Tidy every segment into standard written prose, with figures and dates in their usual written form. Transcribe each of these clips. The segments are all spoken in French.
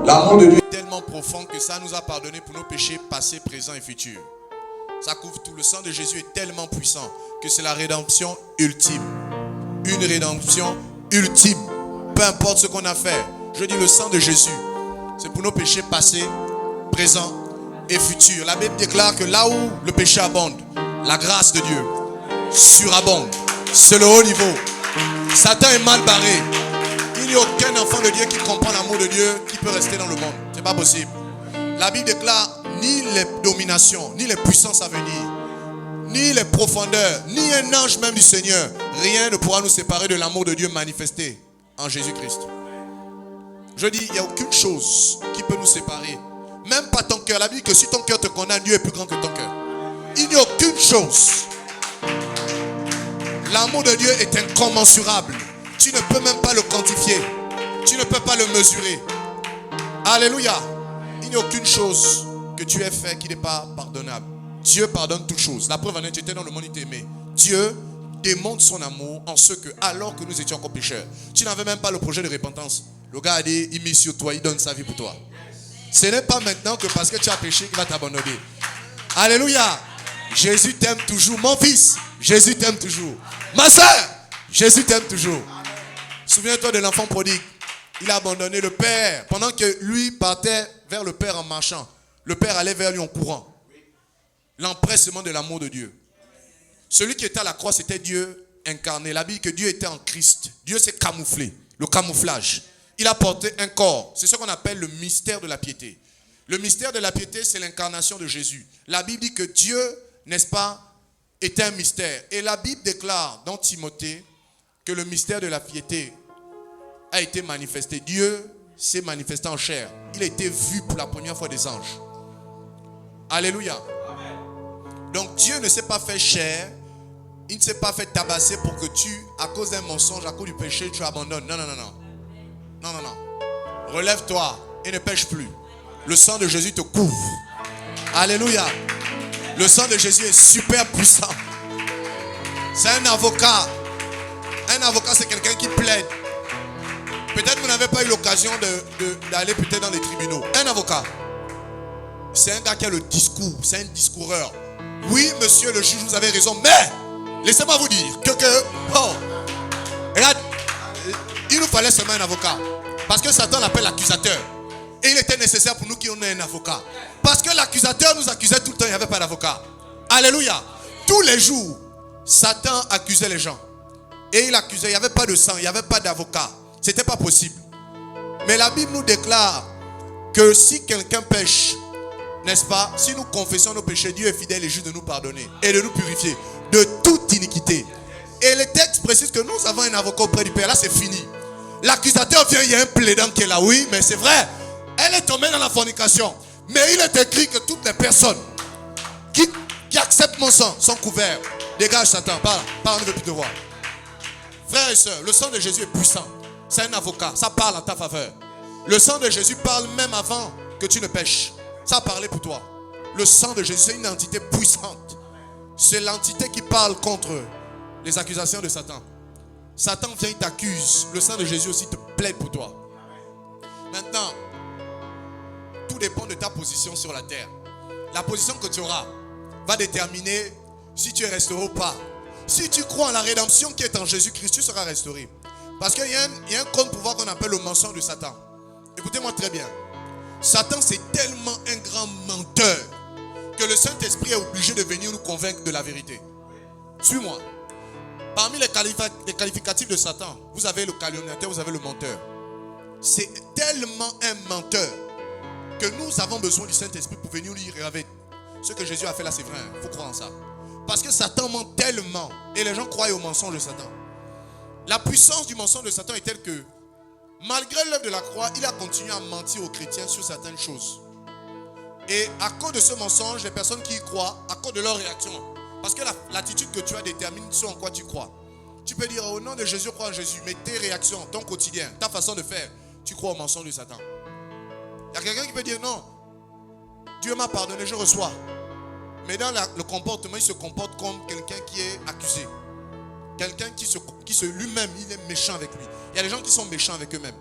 L'amour de Dieu est tellement profond que ça nous a pardonné pour nos péchés passés, présents et futurs. Ça couvre tout. Le sang de Jésus est tellement puissant que c'est la rédemption ultime. Une rédemption ultime. Peu importe ce qu'on a fait. Je dis le sang de Jésus. C'est pour nos péchés passés, présents et futurs. La Bible déclare que là où le péché abonde, la grâce de Dieu surabonde. C'est le haut niveau. Satan est mal barré. Il n'y a aucun enfant de Dieu qui comprend l'amour de Dieu qui peut rester dans le monde. C'est pas possible. La Bible déclare ni les dominations, ni les puissances à venir, ni les profondeurs, ni un ange même du Seigneur. Rien ne pourra nous séparer de l'amour de Dieu manifesté en Jésus-Christ. Je dis, il n'y a aucune chose qui peut nous séparer. Même pas ton cœur. La Bible dit que si ton cœur te condamne, Dieu est plus grand que ton cœur. Il n'y a aucune chose. L'amour de Dieu est incommensurable. Tu ne peux même pas le quantifier. Tu ne peux pas le mesurer. Alléluia. Il n'y a aucune chose que tu aies fait qui n'est pas pardonnable. Dieu pardonne toutes choses. La preuve en est, tu étais dans le monde, il t'aimait. Dieu démontre son amour en ce que, alors que nous étions encore pécheurs, tu n'avais même pas le projet de repentance. Le gars a dit, il mise sur toi, il donne sa vie pour toi. Ce n'est pas maintenant que parce que tu as péché qu'il va t'abandonner. Alléluia. Jésus t'aime toujours. Mon fils, Jésus t'aime toujours. Ma soeur, Jésus t'aime toujours. Souviens-toi de l'enfant prodigue. Il a abandonné le père. Pendant que lui partait vers le père en marchant, le père allait vers lui en courant. L'empressement de l'amour de Dieu. Celui qui était à la croix, c'était Dieu incarné. La Bible dit que Dieu était en Christ. Dieu s'est camouflé. Le camouflage. Il a porté un corps. C'est ce qu'on appelle le mystère de la piété. Le mystère de la piété, c'est l'incarnation de Jésus. La Bible dit que Dieu, n'est-ce pas, est un mystère. Et la Bible déclare dans Timothée que le mystère de la piété a été manifesté. Dieu s'est manifesté en chair. Il a été vu pour la première fois des anges. Alléluia. Donc Dieu ne s'est pas fait chair. Il ne s'est pas fait tabasser pour que tu, à cause d'un mensonge, à cause du péché, tu abandonnes. Non, non, non, non. Non, non, non. Relève-toi et ne pêche plus. Le sang de Jésus te couvre. Alléluia. Le sang de Jésus est super puissant. C'est un avocat. Un avocat, c'est quelqu'un qui plaide. Peut-être que vous n'avez pas eu l'occasion d'aller peut-être dans les tribunaux. Un avocat, c'est un gars qui a le discours. C'est un discoureur. Oui, monsieur le juge, vous avez raison. Mais, laissez-moi vous dire regarde, il nous fallait seulement un avocat. Parce que Satan l'appelle l'accusateur. Et il était nécessaire pour nous qu'on ait un avocat. Parce que l'accusateur nous accusait tout le temps, il n'y avait pas d'avocat. Alléluia. Tous les jours, Satan accusait les gens. Et il accusait, il n'y avait pas de sang, il n'y avait pas d'avocat. Ce n'était pas possible. Mais la Bible nous déclare que si quelqu'un pêche, n'est-ce pas, si nous confessons nos péchés, Dieu est fidèle et juste de nous pardonner et de nous purifier de toute iniquité. Et le texte précise que nous avons un avocat auprès du Père. Là, c'est fini. L'accusateur vient, il y a un plaidant qui est là. Oui, mais c'est vrai. Elle est tombée dans la fornication. Mais il est écrit que toutes les personnes qui acceptent mon sang sont couverts. Dégage Satan. Parle, on ne veut plus te voir. Frères et sœurs, le sang de Jésus est puissant. C'est un avocat. Ça parle en ta faveur. Le sang de Jésus parle même avant que tu ne pêches. Ça a parlé pour toi. Le sang de Jésus, c'est une entité puissante. C'est l'entité qui parle contre les accusations de Satan. Satan vient, il t'accuse. Le sang de Jésus aussi te plaide pour toi. Maintenant, tout dépend de ta position sur la terre. La position que tu auras va déterminer si tu es restauré ou pas. Si tu crois en la rédemption qui est en Jésus-Christ, tu seras restauré. Parce qu'il y a un contre-pouvoir qu'on appelle le mensonge de Satan. Écoutez-moi très bien. Satan, c'est tellement un grand menteur que le Saint-Esprit est obligé de venir nous convaincre de la vérité. Suis-moi. Parmi les qualificatifs de Satan, vous avez le calomniateur, vous avez le menteur. C'est tellement un menteur que nous avons besoin du Saint-Esprit pour venir lui révéler. Ce que Jésus a fait là, c'est vrai. Il faut croire en ça. Parce que Satan ment tellement. Et les gens croient au mensonge de Satan. La puissance du mensonge de Satan est telle que, malgré l'œuvre de la croix, il a continué à mentir aux chrétiens sur certaines choses. Et à cause de ce mensonge, les personnes qui y croient, à cause de leur réaction, parce que l'attitude que tu as détermine ce en quoi tu crois. Tu peux dire, au nom de Jésus, je crois en Jésus, mais tes réactions, ton quotidien, ta façon de faire, tu crois au mensonge de Satan. Il y a quelqu'un qui peut dire, non, Dieu m'a pardonné, je reçois. Mais dans le comportement, il se comporte comme quelqu'un qui est accusé. Quelqu'un qui lui-même, il est méchant avec lui. Il y a des gens qui sont méchants avec eux-mêmes.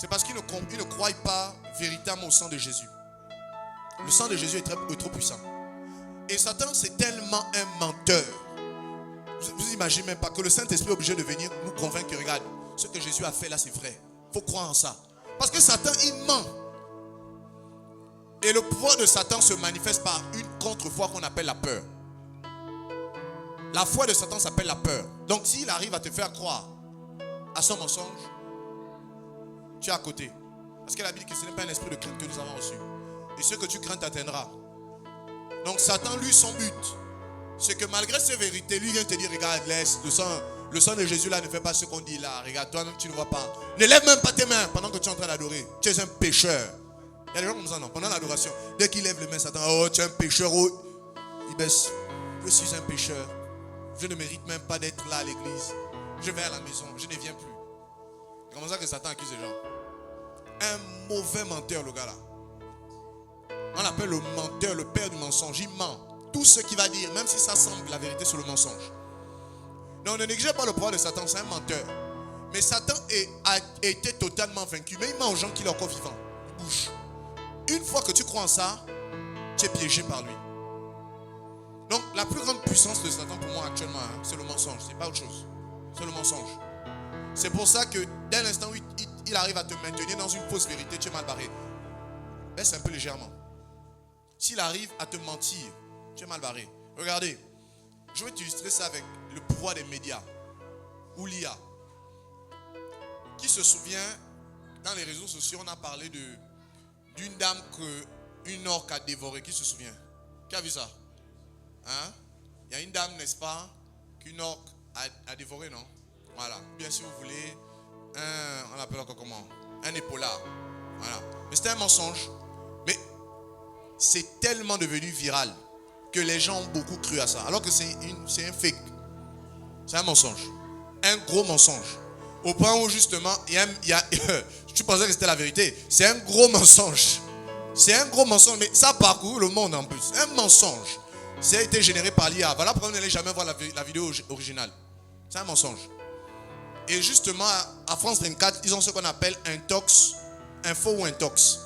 C'est parce qu'ils ne croient pas véritablement au sang de Jésus. Le sang de Jésus est trop puissant. Et Satan, c'est tellement un menteur. Vous imaginez même pas que le Saint-Esprit est obligé de venir nous convaincre que regarde, ce que Jésus a fait là, c'est vrai. Il faut croire en ça. Parce que Satan, il ment. Et le pouvoir de Satan se manifeste par une contre-foi qu'on appelle la peur. La foi de Satan s'appelle la peur. Donc s'il arrive à te faire croire à son mensonge, tu es à côté. Parce que la Bible dit que ce n'est pas un esprit de crainte que nous avons reçu. Et ce que tu crains t'atteindra. Donc Satan, lui, son but, c'est que malgré ces vérités, lui vient te dire, regarde, laisse, le sang de Jésus là ne fait pas ce qu'on dit là. Regarde, toi-même tu ne vois pas. Ne lève même pas tes mains pendant que tu es en train d'adorer. Tu es un pécheur. Il y a des gens comme ça, non? Pendant l'adoration, dès qu'il lève les mains, Satan, oh, tu es un pécheur. Oh. Il baisse. Je suis un pécheur. Je ne mérite même pas d'être là à l'église. Je vais à la maison, je ne viens plus. C'est comme ça que Satan accuse les gens. Un mauvais menteur, le gars là. On l'appelle le menteur, le père du mensonge. Il ment. Tout ce qu'il va dire, même si ça semble la vérité, c'est le mensonge. Donc ne négligez pas le pouvoir de Satan, c'est un menteur. Mais Satan a été totalement vaincu. Mais il ment aux gens qui sont encore vivants. Il bouge. Une fois que tu crois en ça, tu es piégé par lui. Donc la plus grande puissance de Satan pour moi actuellement, c'est le mensonge. C'est pas autre chose. C'est le mensonge. C'est pour ça que dès l'instant où il arrive à te maintenir dans une fausse vérité, tu es mal barré. Baisse un peu légèrement. S'il arrive à te mentir, tu es mal barré. Regardez, je vais t'illustrer ça avec le pouvoir des médias ou l'IA. Qui se souvient, dans les réseaux sociaux, on a parlé d'une dame qu'une orque a dévorée. Qui se souvient? Qui a vu ça? Hein? Il y a une dame, n'est-ce pas, qu'une orque a dévoré, non? Voilà. Bien si vous voulez, on l'appelle encore comment? Un épaulard. Voilà. Mais c'était un mensonge. Mais c'est tellement devenu viral que les gens ont beaucoup cru à ça. Alors que c'est un fake. C'est un mensonge. Un gros mensonge. Au point où justement, tu pensais que c'était la vérité. C'est un gros mensonge. C'est un gros mensonge. Mais ça parcourt le monde en plus. Un mensonge. Ça a été généré par l'IA. Voilà pourquoi vous n'allez jamais voir la vidéo originale. C'est un mensonge. Et justement, à France 24, ils ont ce qu'on appelle un tox, info ou un tox.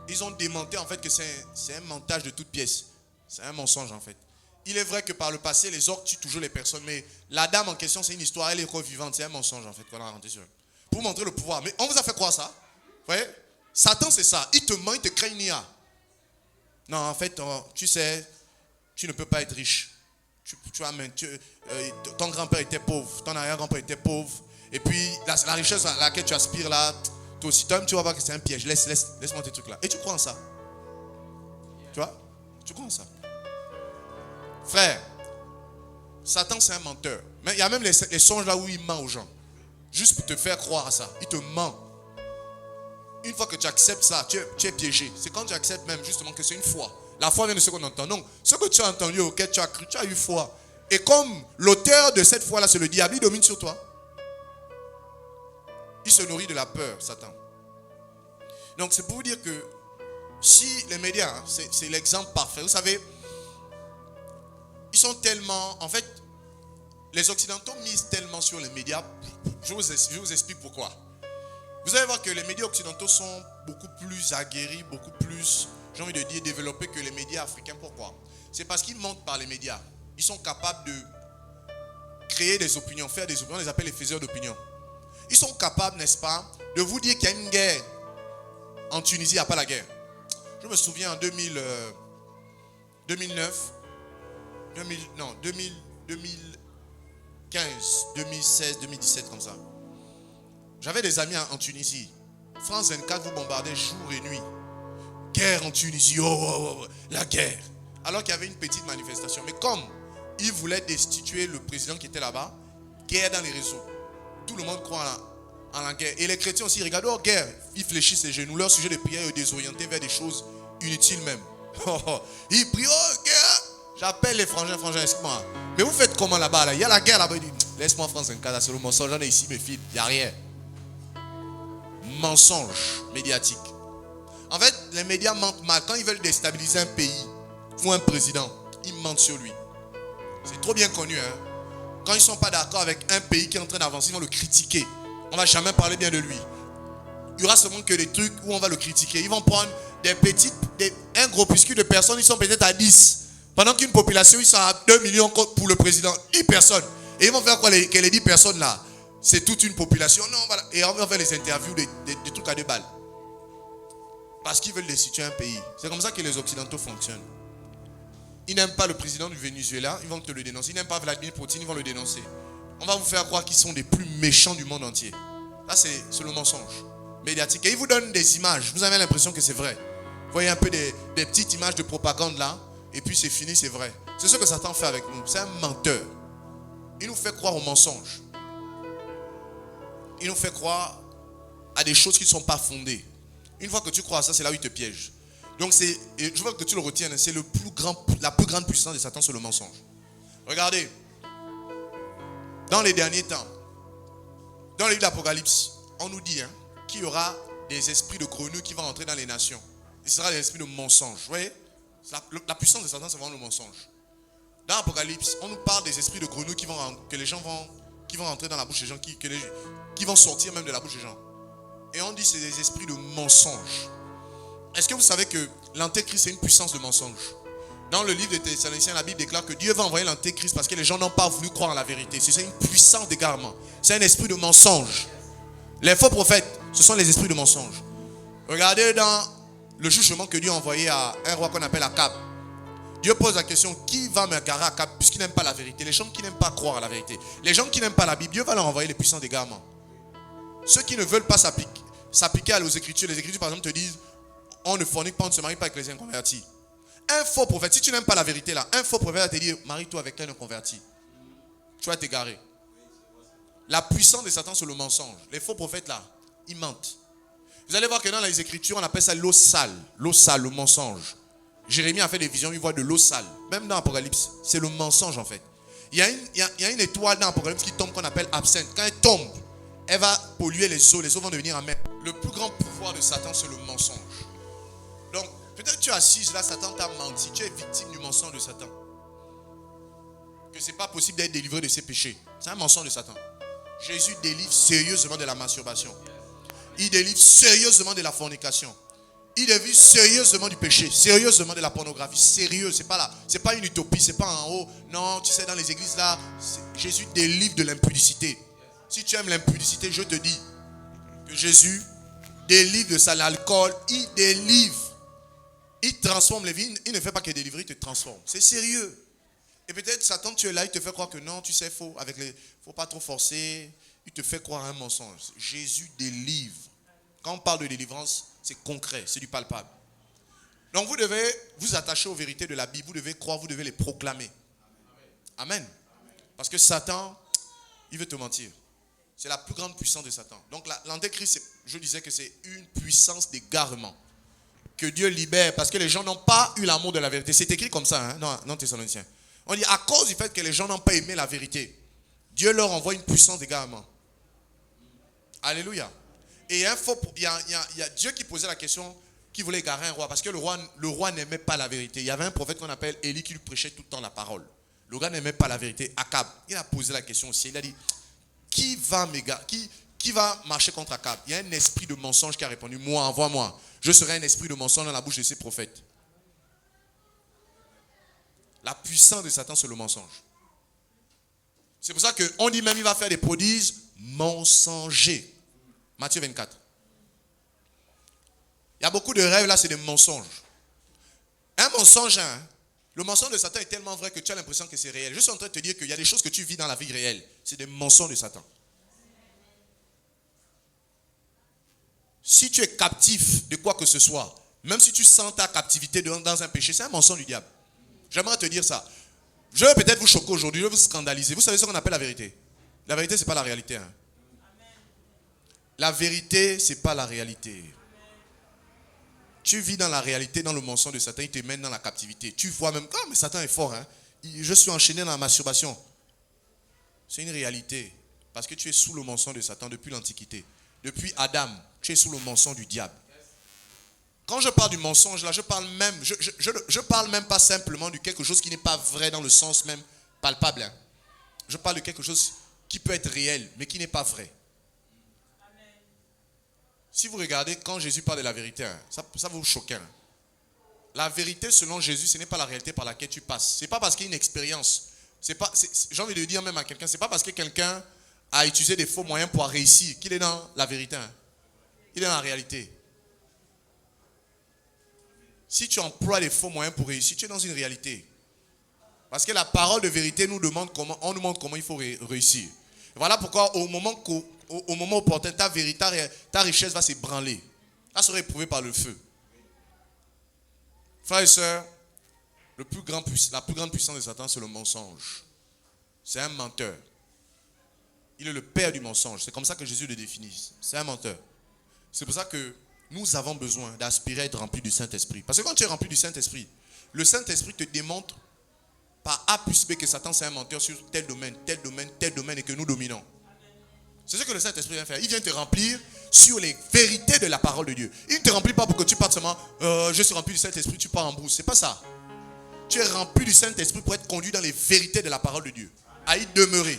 Ils ont démonté en fait que c'est un montage de toutes pièces. C'est un mensonge en fait. Il est vrai que par le passé, les orques tuent toujours les personnes. Mais la dame en question, c'est une histoire, elle est revivante. C'est un mensonge en fait qu'on a inventé sur elle. Pour montrer le pouvoir. Mais on vous a fait croire ça. Vous voyez? Satan, c'est ça. Il te ment, il te crée une IA. Non, en fait, tu sais, tu ne peux pas être riche. Ton grand-père était pauvre. Ton arrière-grand-père était pauvre. Et puis, la richesse à laquelle tu aspires là, toi aussi, toi-même, tu vas voir que c'est un piège. Laisse-moi tes trucs là. Et tu crois en ça. Tu vois? Tu crois en ça. Frère, Satan, c'est un menteur. Mais il y a même les songes là où il ment aux gens. Juste pour te faire croire à ça. Il te ment. Une fois que tu acceptes ça, tu es piégé. C'est quand tu acceptes même justement que c'est une foi. La foi vient de ce qu'on entend. Donc, ce que tu as entendu, auquel tu as cru, tu as eu foi. Et comme l'auteur de cette foi-là, c'est le diable, il domine sur toi. Il se nourrit de la peur, Satan. Donc, c'est pour vous dire que si les médias, c'est l'exemple parfait. Vous savez, ils sont tellement... En fait, les Occidentaux misent tellement sur les médias. Je vous explique pourquoi. Vous allez voir que les médias occidentaux sont beaucoup plus aguerris, beaucoup plus, j'ai envie de dire, développés que les médias africains. Pourquoi? C'est parce qu'ils montent par les médias. Ils sont capables de créer des opinions, faire des opinions. On les appelle les faiseurs d'opinion. Ils sont capables, n'est-ce pas, de vous dire qu'il y a une guerre en Tunisie, il n'y a pas la guerre. Je me souviens en 2009, 2015, 2016, 2017 comme ça. J'avais des amis en Tunisie. France 24 vous bombardait jour et nuit. Guerre en Tunisie, la guerre. Alors qu'il y avait une petite manifestation. Mais comme ils voulaient destituer le président qui était là-bas, guerre dans les réseaux. Tout le monde croit en la guerre. Et les chrétiens aussi, regardez, guerre. Ils fléchissent les genoux. Leur sujet de prière est désorienté vers des choses inutiles même. Ils prient, guerre. J'appelle les frangins, excuse-moi. Mais vous faites comment là-bas là? Il y a la guerre là-bas. Laisse-moi France 24, c'est le mensonge. J'en ai ici mes filles. Il n'y a rien. Mensonge médiatique. En fait, les médias mentent mal. Quand ils veulent déstabiliser un pays ou un président, ils mentent sur lui. C'est trop bien connu. Quand ils ne sont pas d'accord avec un pays qui est en train d'avancer, ils vont le critiquer. On ne va jamais parler bien de lui. il y aura seulement que des trucs où on va le critiquer. Ils vont prendre un groupuscule de personnes, ils sont peut-être à 10. Pendant qu'une population, ils sont à 2 millions pour le président. 10 personnes. Et ils vont faire quoi que les 10 personnes là? C'est toute une population. Non, voilà. Et on va faire les interviews des trucs à 2 balles. Parce qu'ils veulent destituer un pays. C'est comme ça que les Occidentaux fonctionnent. Ils n'aiment pas le président du Venezuela, ils vont te le dénoncer. Ils n'aiment pas Vladimir Poutine, ils vont le dénoncer. On va vous faire croire qu'ils sont les plus méchants du monde entier. Là, c'est le mensonge médiatique. Et ils vous donnent des images. Vous avez l'impression que c'est vrai. Vous voyez un peu des petites images de propagande là. Et puis c'est fini, c'est vrai. C'est ce que Satan fait avec nous. C'est un menteur. Il nous fait croire au mensonge. Il nous fait croire à des choses qui ne sont pas fondées. Une fois que tu crois à ça, c'est là où il te piège. Donc je veux que tu le retiennes, c'est la plus grande puissance de Satan, c'est le mensonge. Regardez, dans les derniers temps, dans le livre d'Apocalypse, on nous dit qu'il y aura des esprits de grenouilles qui vont entrer dans les nations. Ce sera des esprits de mensonge. Vous voyez, la puissance de Satan, c'est vraiment le mensonge. Dans l'Apocalypse, on nous parle des esprits de grenouilles qui vont entrer dans la bouche des gens, qui vont sortir même de la bouche des gens. Et on dit que c'est des esprits de mensonge. Est-ce que vous savez que l'antéchrist c'est une puissance de mensonge? Dans le livre des Thessaloniciens, la Bible déclare que Dieu va envoyer l'antéchrist parce que les gens n'ont pas voulu croire en la vérité. C'est une puissance d'égarement. C'est un esprit de mensonge. Les faux prophètes, ce sont les esprits de mensonge. Regardez dans le jugement que Dieu a envoyé à un roi qu'on appelle Akab. Dieu pose la question, qui va me garer à Akab puisqu'il n'aime pas la vérité? Les gens qui n'aiment pas croire à la vérité. Les gens qui n'aiment pas la Bible, Dieu va leur envoyer les puissances d'égarement. Ceux qui ne veulent pas s'appliquer aux Écritures. Les Écritures par exemple te disent, on ne fornique pas, on ne se marie pas avec les inconvertis. Un faux prophète, si tu n'aimes pas la vérité là, un faux prophète va te dire, marie-toi avec un inconverti. Tu vas t'égarer. La puissance de Satan sur le mensonge. Les faux prophètes là, ils mentent. Vous allez voir que dans les Écritures, on appelle ça l'eau sale. L'eau sale, le mensonge. Jérémie a fait des visions, il voit de l'eau sale. Même dans l'Apocalypse, c'est le mensonge en fait. Il y a une étoile dans l'Apocalypse qui tombe qu'on appelle absinthe. Quand elle tombe, elle va polluer les eaux vont devenir amères. Le plus grand pouvoir de Satan, c'est le mensonge. Donc, peut-être tu es assise là, Satan t'a menti, tu es victime du mensonge de Satan. Que ce n'est pas possible d'être délivré de ses péchés. C'est un mensonge de Satan. Jésus délivre sérieusement de la masturbation. Il délivre sérieusement de la fornication. Il délivre sérieusement du péché, sérieusement de la pornographie. Sérieux, c'est pas une utopie, c'est pas en haut. Non, tu sais, dans les églises là, Jésus délivre de l'impudicité. Si tu aimes l'impudicité, je te dis que Jésus délivre de ça, l'alcool, il délivre. Il transforme les vies. Il ne fait pas que délivrer, il te transforme. C'est sérieux. Et peut-être Satan, tu es là, il te fait croire que non, tu sais, faut pas trop forcer. Il te fait croire un mensonge. Jésus délivre. Quand on parle de délivrance, c'est concret, c'est du palpable. Donc vous devez vous attacher aux vérités de la Bible. Vous devez croire, vous devez les proclamer. Amen. Parce que Satan, il veut te mentir. C'est la plus grande puissance de Satan. Donc l'antéchrist, je disais que c'est une puissance d'égarement. Que Dieu libère parce que les gens n'ont pas eu l'amour de la vérité. C'est écrit comme ça dans Thessaloniciens. On dit à cause du fait que les gens n'ont pas aimé la vérité, Dieu leur envoie une puissance d'égarement. Alléluia. Et il y a Dieu qui posait la question, qui voulait égarer un roi. Parce que le roi n'aimait pas la vérité. Il y avait un prophète qu'on appelle Élie qui lui prêchait tout le temps la parole. Le gars n'aimait pas la vérité. Akab, il a posé la question aussi. Il a dit, qui va marcher contre Akab? Il y a un esprit de mensonge qui a répondu, moi, envoie-moi. Je serai un esprit de mensonge dans la bouche de ces prophètes. La puissance de Satan, c'est le mensonge. C'est pour ça qu'on dit même il va faire des prodiges mensongers. Matthieu 24. Il y a beaucoup de rêves là, c'est des mensonges. Un mensonge, le mensonge de Satan est tellement vrai que tu as l'impression que c'est réel. Je suis en train de te dire qu'il y a des choses que tu vis dans la vie réelle. C'est des mensonges de Satan. Si tu es captif de quoi que ce soit, même si tu sens ta captivité dans un péché, c'est un mensonge du diable. J'aimerais te dire ça. Je vais peut-être vous choquer aujourd'hui, je vais vous scandaliser. Vous savez ce qu'on appelle la vérité? La vérité, ce n'est pas la réalité. La vérité, ce n'est pas la réalité. Tu vis dans la réalité, dans le mensonge de Satan, il te mène dans la captivité. Tu vois même, mais Satan est fort. Je suis enchaîné dans la masturbation. C'est une réalité. Parce que tu es sous le mensonge de Satan depuis l'Antiquité. Depuis Adam, tu es sous le mensonge du diable. Quand je parle du mensonge, là, je parle même pas simplement de quelque chose qui n'est pas vrai dans le sens même palpable. Je parle de quelque chose qui peut être réel, mais qui n'est pas vrai. Si vous regardez, quand Jésus parle de la vérité, hein, ça vous choque. Hein. La vérité, selon Jésus, ce n'est pas la réalité par laquelle tu passes. Ce n'est pas parce qu'il y a une expérience. J'ai envie de dire même à quelqu'un, ce n'est pas parce que quelqu'un a utilisé des faux moyens pour réussir qu'il est dans la vérité. Hein. Il est dans la réalité. Si tu emploies des faux moyens pour réussir, tu es dans une réalité. Parce que la parole de vérité nous demande on nous montre comment il faut réussir. Voilà pourquoi au moment opportun, ta vérité, ta richesse va s'ébranler. Elle sera éprouvée par le feu. Frères et sœurs, la plus grande puissance de Satan, c'est le mensonge. C'est un menteur. Il est le père du mensonge. C'est comme ça que Jésus le définit. C'est un menteur. C'est pour ça que nous avons besoin d'aspirer à être remplis du Saint-Esprit. Parce que quand tu es rempli du Saint-Esprit, le Saint-Esprit te démontre par A plus B que Satan c'est un menteur sur tel domaine, tel domaine, tel domaine et que nous dominons. C'est ce que le Saint-Esprit vient faire. Il vient te remplir sur les vérités de la parole de Dieu. Il ne te remplit pas pour que tu partes seulement je suis rempli du Saint-Esprit, tu pars en brousse. C'est pas ça. Tu es rempli du Saint-Esprit pour être conduit dans les vérités de la parole de Dieu. À y demeurer.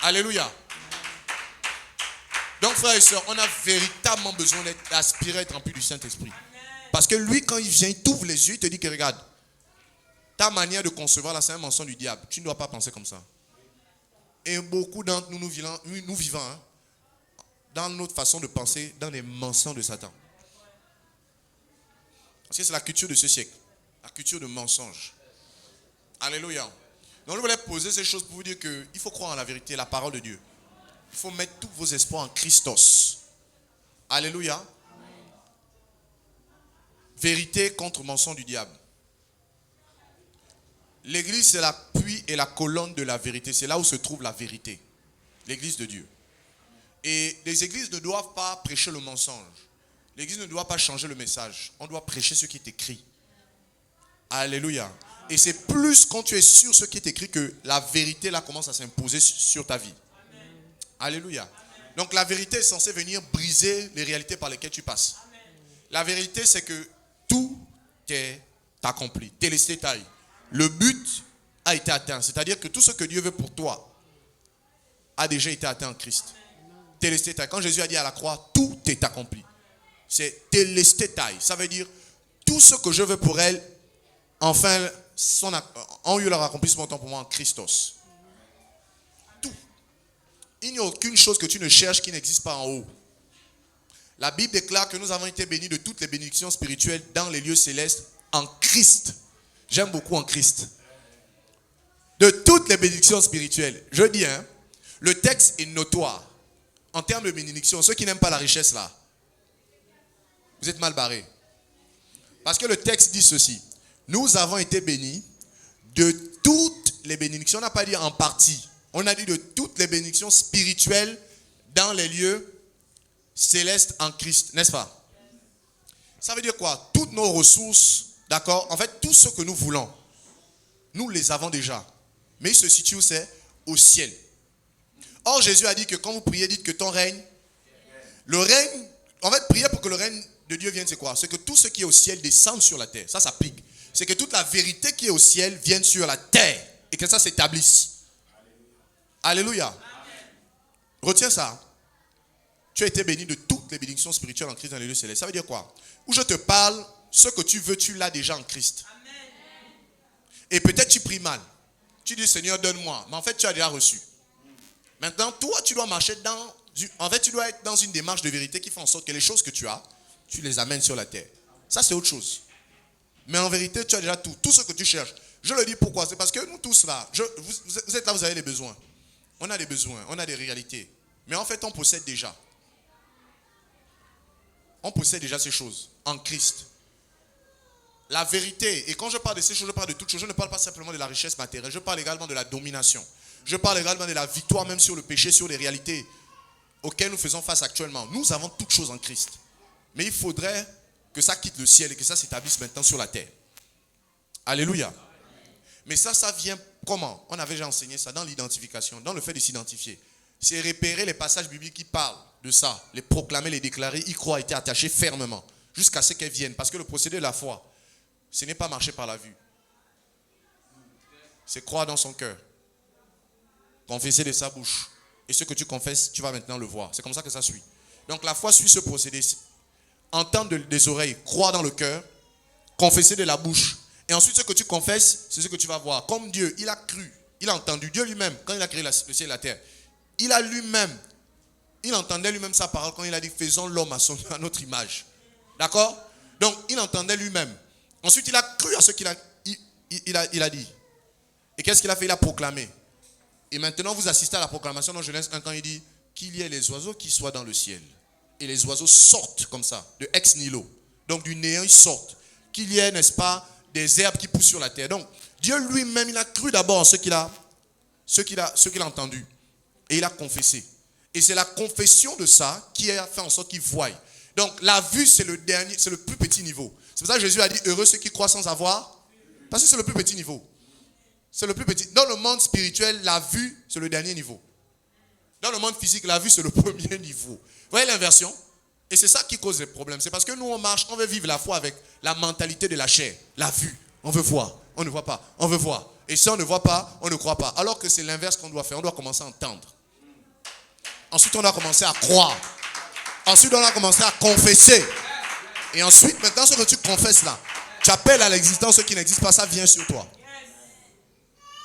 Alléluia. Donc frères et sœurs, on a véritablement besoin d'aspirer à être rempli du Saint-Esprit. Parce que lui, quand il vient, il t'ouvre les yeux, il te dit que regarde, ta manière de concevoir là, c'est un mensonge du diable. Tu ne dois pas penser comme ça. Et beaucoup d'entre nous, nous vivons hein, dans notre façon de penser, dans les mensonges de Satan. Parce que c'est la culture de ce siècle. La culture de mensonge. Alléluia. Donc je voulais poser ces choses pour vous dire qu'il faut croire en la vérité, la parole de Dieu. Il faut mettre tous vos espoirs en Christos. Alléluia. Vérité contre mensonge du diable. L'église, c'est l'appui et la colonne de la vérité. C'est là où se trouve la vérité. L'église de Dieu. Et les églises ne doivent pas prêcher le mensonge. L'église ne doit pas changer le message. On doit prêcher ce qui est écrit. Alléluia. Et c'est plus quand tu es sûr de ce qui est écrit que la vérité là commence à s'imposer sur ta vie. Alléluia. Donc la vérité est censée venir briser les réalités par lesquelles tu passes. La vérité, c'est que tout est accompli. Telestétai. Le but a été atteint. C'est-à-dire que tout ce que Dieu veut pour toi a déjà été atteint en Christ. Telestétai. Quand Jésus a dit à la croix, tout est accompli. C'est telestétai. Ça veut dire tout ce que je veux pour elle, enfin, en eu leur accomplissement pour moi en Christos. Tout. Il n'y a aucune chose que tu ne cherches qui n'existe pas en haut. La Bible déclare que nous avons été bénis de toutes les bénédictions spirituelles dans les lieux célestes en Christ. J'aime beaucoup en Christ. De toutes les bénédictions spirituelles. Je dis, hein, le texte est notoire. En termes de bénédictions, ceux qui n'aiment pas la richesse là, vous êtes mal barrés. Parce que le texte dit ceci. Nous avons été bénis de toutes les bénédictions. On n'a pas dit en partie. On a dit de toutes les bénédictions spirituelles dans les lieux célestes en Christ. N'est-ce pas? Ça veut dire quoi? Toutes nos ressources, d'accord? En fait, tout ce que nous voulons, nous les avons déjà. Mais il se situe où c'est? Au ciel. Or, Jésus a dit que quand vous priez, dites que ton règne, le règne, en fait, prier pour que le règne de Dieu vienne, c'est quoi? C'est que tout ce qui est au ciel descende sur la terre. Ça s'applique. C'est que toute la vérité qui est au ciel vienne sur la terre et que ça s'établisse. Alléluia. Amen. Retiens ça. Tu as été béni de toutes les bénédictions spirituelles en Christ dans les lieux célestes. Ça veut dire quoi? Où je te parle, ce que tu veux, tu l'as déjà en Christ. Amen. Et peut-être tu pries mal. Tu dis Seigneur, donne-moi. Mais en fait, tu as déjà reçu. Maintenant, toi, tu dois marcher tu dois être dans une démarche de vérité qui fait en sorte que les choses que tu as, tu les amènes sur la terre. Ça, c'est autre chose. Mais en vérité, tu as déjà tout. Tout ce que tu cherches. Je le dis pourquoi? C'est parce que nous tous là, vous êtes là, vous avez des besoins. On a des besoins, on a des réalités. Mais en fait, on possède déjà. On possède déjà ces choses en Christ. La vérité. Et quand je parle de ces choses, je parle de toutes choses. Je ne parle pas simplement de la richesse matérielle. Je parle également de la domination. Je parle également de la victoire même sur le péché, sur les réalités auxquelles nous faisons face actuellement. Nous avons toutes choses en Christ. Mais il faudrait que ça quitte le ciel et que ça s'établisse maintenant sur la terre. Alléluia. Mais ça vient comment? On avait déjà enseigné ça dans l'identification, dans le fait de s'identifier. C'est repérer les passages bibliques qui parlent de ça, les proclamer, les déclarer, y croire, être attaché fermement, jusqu'à ce qu'elles viennent. Parce que le procédé de la foi, ce n'est pas marcher par la vue. C'est croire dans son cœur. Confesser de sa bouche. Et ce que tu confesses, tu vas maintenant le voir. C'est comme ça que ça suit. Donc la foi suit ce procédé. Entendre des oreilles, croire dans le cœur, confesser de la bouche. Et ensuite, ce que tu confesses, c'est ce que tu vas voir. Comme Dieu, il a cru, il a entendu. Dieu lui-même, quand il a créé le ciel et la terre, il entendait lui-même sa parole quand il a dit, faisons l'homme à notre image. D'accord? Donc, il entendait lui-même. Ensuite, il a cru à ce qu'il a dit. Et qu'est-ce qu'il a fait? Il a proclamé. Et maintenant, vous assistez à la proclamation dans Genèse 1 quand il dit qu'il y ait les oiseaux qui soient dans le ciel. Et les oiseaux sortent comme ça, de ex nihilo. Donc, du néant, ils sortent. Qu'il y ait, n'est-ce pas, des herbes qui poussent sur la terre. Donc, Dieu lui-même, il a cru d'abord en ce qu'il a entendu. Et il a confessé. Et c'est la confession de ça qui a fait en sorte qu'il voie. Donc, la vue, c'est le plus petit niveau. C'est pour ça que Jésus a dit, heureux ceux qui croient sans avoir. Parce que c'est le plus petit niveau. C'est le plus petit. Dans le monde spirituel, la vue, c'est le dernier niveau. Dans le monde physique, la vue, c'est le premier niveau. Vous voyez l'inversion? Et c'est ça qui cause les problèmes. C'est parce que nous, on marche, on veut vivre la foi avec la mentalité de la chair. La vue. On veut voir. On ne voit pas. On veut voir. Et si on ne voit pas, on ne croit pas. Alors que c'est l'inverse qu'on doit faire. On doit commencer à entendre. Ensuite, on doit commencer à croire. Ensuite, on doit commencer à confesser. Et ensuite, maintenant, ce que tu confesses là, tu appelles à l'existence ce qui n'existe pas, ça vient sur toi.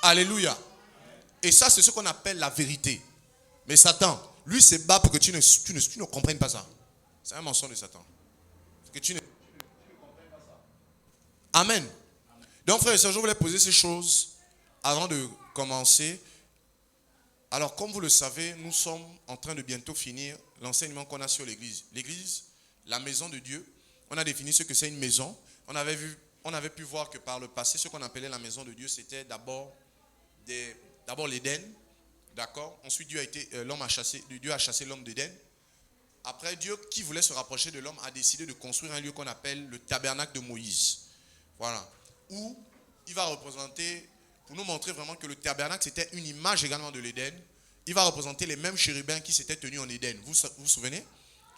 Alléluia. Et ça, c'est ce qu'on appelle la vérité. Mais Satan, lui, se bat pour que tu ne comprennes pas ça. C'est un mensonge de Satan. Que tu ne comprennes pas ça. Amen. Donc, frères et sœurs, je voulais poser ces choses avant de commencer. Alors, comme vous le savez, nous sommes en train de bientôt finir l'enseignement qu'on a sur l'église. L'église, la maison de Dieu, on a défini ce que c'est une maison. On avait pu voir que par le passé, ce qu'on appelait la maison de Dieu, c'était d'abord l'Éden. D'accord? Ensuite, Dieu a chassé l'homme d'Éden. Après, Dieu, qui voulait se rapprocher de l'homme, a décidé de construire un lieu qu'on appelle le tabernacle de Moïse. Voilà. Où il va représenter, pour nous montrer vraiment que le tabernacle, c'était une image également de l'Éden. Il va représenter les mêmes chérubins qui s'étaient tenus en Éden. Vous vous souvenez?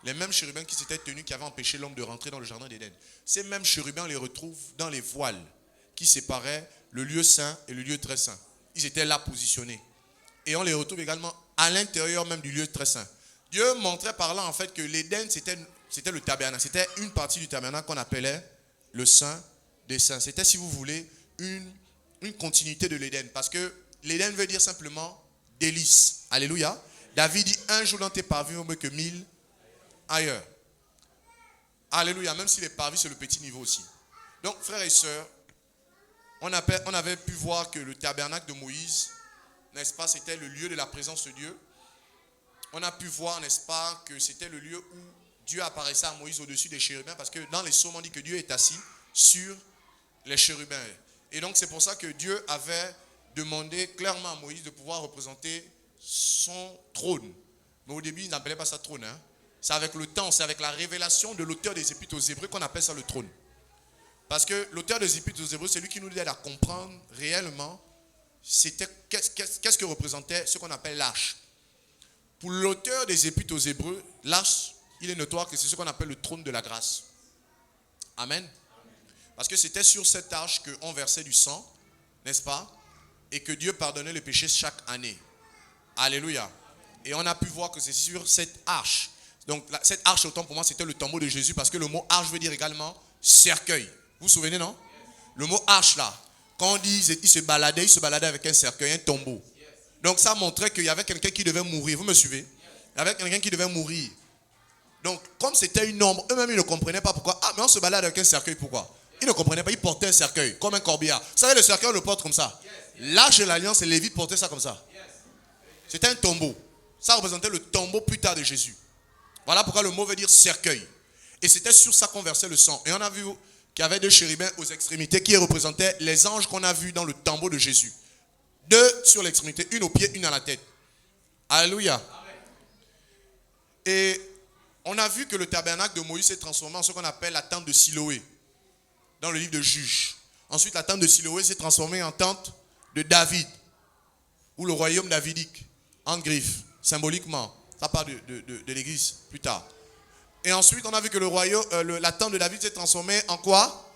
Les mêmes chérubins qui s'étaient tenus, qui avaient empêché l'homme de rentrer dans le jardin d'Éden. Ces mêmes chérubins, on les retrouve dans les voiles qui séparaient le lieu saint et le lieu très saint. Ils étaient là positionnés. Et on les retrouve également à l'intérieur même du lieu très saint. Dieu montrait par là en fait que l'Éden, c'était le tabernacle. C'était une partie du tabernacle qu'on appelait le saint des saints. C'était, si vous voulez, une continuité de l'Éden. Parce que l'Éden veut dire simplement délice. Alléluia. David dit, un jour dans tes parvis vaut mieux que 1000 ailleurs. Alléluia. Même si les parvis, c'est le petit niveau aussi. Donc, frères et sœurs, on avait pu voir que le tabernacle de Moïse, n'est-ce pas, c'était le lieu de la présence de Dieu. On a pu voir, n'est-ce pas, que c'était le lieu où Dieu apparaissait à Moïse au-dessus des chérubins, parce que dans les psaumes, on dit que Dieu est assis sur les chérubins. Et donc, c'est pour ça que Dieu avait demandé clairement à Moïse de pouvoir représenter son trône. Mais au début, il n'appelait pas ça trône. Hein. C'est avec le temps, c'est avec la révélation de l'auteur des Épîtres aux Hébreux qu'on appelle ça le trône. Parce que l'auteur des Épîtres aux Hébreux, c'est lui qui nous aide à comprendre réellement qu'est-ce que représentait ce qu'on appelle l'arche. Pour l'auteur des Épîtres aux Hébreux, l'arche, il est notoire que c'est ce qu'on appelle le trône de la grâce. Amen. Parce que c'était sur cette arche qu'on versait du sang, n'est-ce pas? Et que Dieu pardonnait les péchés chaque année. Alléluia. Et on a pu voir que c'est sur cette arche. Donc cette arche, autant pour moi, c'était le tombeau de Jésus, parce que le mot arche veut dire également cercueil. Vous vous souvenez, non? Le mot arche là, quand on dit il se baladait avec un cercueil, un tombeau. Donc ça montrait qu'il y avait quelqu'un qui devait mourir. Vous me suivez? Il y avait quelqu'un qui devait mourir. Donc comme c'était une ombre, eux-mêmes ils ne comprenaient pas pourquoi. Ah, mais on se balade avec un cercueil, pourquoi? Ils ne comprenaient pas, ils portaient un cercueil, comme un corbillard. Vous savez, le cercueil on le porte comme ça. L'arche de l'alliance, et Lévite portait ça comme ça. C'était un tombeau. Ça représentait le tombeau plus tard de Jésus. Voilà pourquoi le mot veut dire cercueil. Et c'était sur ça qu'on versait le sang. Et on a vu qu'il y avait 2 chérubins aux extrémités qui représentaient les anges qu'on a vus dans le tombeau de Jésus. 2 sur l'extrémité, une au pied, une à la tête. Alléluia. Et on a vu que le tabernacle de Moïse s'est transformé en ce qu'on appelle la tente de Siloé, dans le livre de Juges. Ensuite, la tente de Siloé s'est transformée en tente de David, ou le royaume davidique, en griffe, symboliquement. Ça part de l'église plus tard. Et ensuite, on a vu que la tente de David s'est transformée en quoi?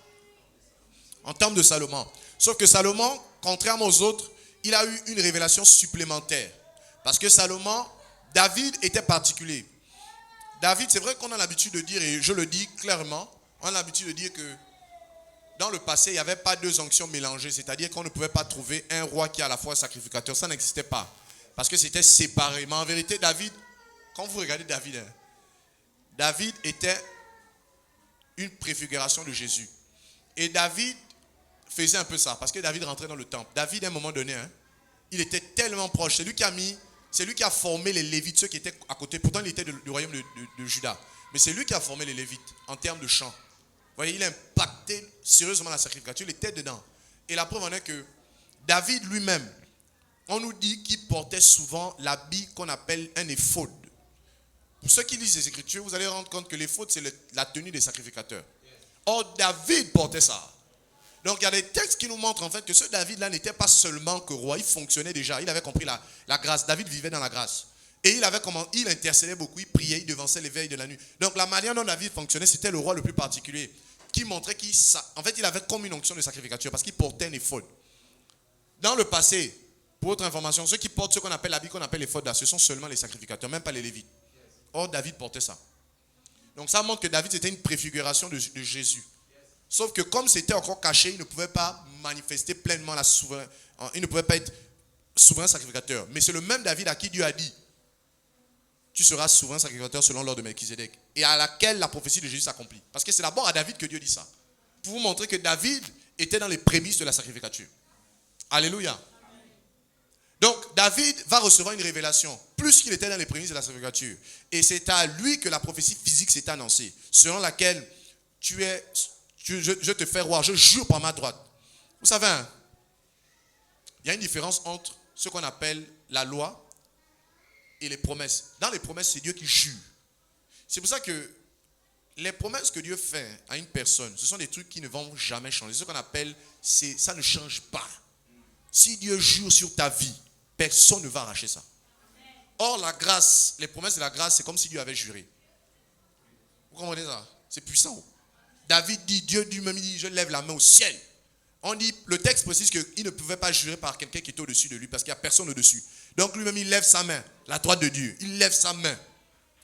En temple de Salomon. Sauf que Salomon, contrairement aux autres, il a eu une révélation supplémentaire. Parce que David était particulier. David, c'est vrai qu'on a l'habitude de dire, et je le dis clairement, on a l'habitude de dire que dans le passé, il n'y avait pas deux onctions mélangées. C'est-à-dire qu'on ne pouvait pas trouver un roi qui est à la fois sacrificateur. Ça n'existait pas. Parce que c'était séparé. Mais en vérité, David, quand vous regardez David, David était une préfiguration de Jésus. Et David faisait un peu ça. Parce que David rentrait dans le temple. David, à un moment donné, il était tellement proche. C'est lui qui a formé les Lévites, ceux qui étaient à côté. Pourtant, il était du royaume de Juda. Mais c'est lui qui a formé les Lévites en termes de chant. Vous voyez, il a impacté sérieusement la sacrificature. Il était dedans. Et la preuve en est que David lui-même, on nous dit qu'il portait souvent l'habit qu'on appelle un éphod. Pour ceux qui lisent les Écritures, vous allez rendre compte que l'éphod, c'est la tenue des sacrificateurs. Or, David portait ça. Donc, il y a des textes qui nous montrent en fait que ce David-là n'était pas seulement que roi, il fonctionnait déjà. Il avait compris la grâce. David vivait dans la grâce. Et il intercédait beaucoup, il priait, il devançait les veilles de la nuit. Donc, la manière dont David fonctionnait, c'était le roi le plus particulier, qui montrait qu'il avait comme une onction de sacrificature parce qu'il portait un éphod. Dans le passé, pour votre information, ceux qui portent ce qu'on appelle l'habit qu'on appelle l'éphod, ce sont seulement les sacrificateurs, même pas les Lévites. Or, David portait ça. Donc, ça montre que David, c'était une préfiguration de Jésus. Sauf que comme c'était encore caché, il ne pouvait pas manifester pleinement la souveraineté. Il ne pouvait pas être souverain sacrificateur. Mais c'est le même David à qui Dieu a dit, tu seras souverain sacrificateur selon l'ordre de Melchisédek. Et à laquelle la prophétie de Jésus s'accomplit. Parce que c'est d'abord à David que Dieu dit ça. Pour vous montrer que David était dans les prémices de la sacrificature. Alléluia. Donc David va recevoir une révélation. Plus qu'il était dans les prémices de la sacrificature. Et c'est à lui que la prophétie physique s'est annoncée. Selon laquelle je te fais roi, je jure par ma droite. Vous savez, il y a une différence entre ce qu'on appelle la loi et les promesses. Dans les promesses, c'est Dieu qui jure. C'est pour ça que les promesses que Dieu fait à une personne, ce sont des trucs qui ne vont jamais changer. Ce qu'on appelle, ça ne change pas. Si Dieu jure sur ta vie, personne ne va arracher ça. Or, la grâce, les promesses de la grâce, c'est comme si Dieu avait juré. Vous comprenez ça? C'est puissant. David dit, Dieu lui-même dit, je lève la main au ciel. On dit, le texte précise qu'il ne pouvait pas jurer par quelqu'un qui était au-dessus de lui parce qu'il n'y a personne au-dessus. Donc lui-même, il lève sa main, la droite de Dieu. Il lève sa main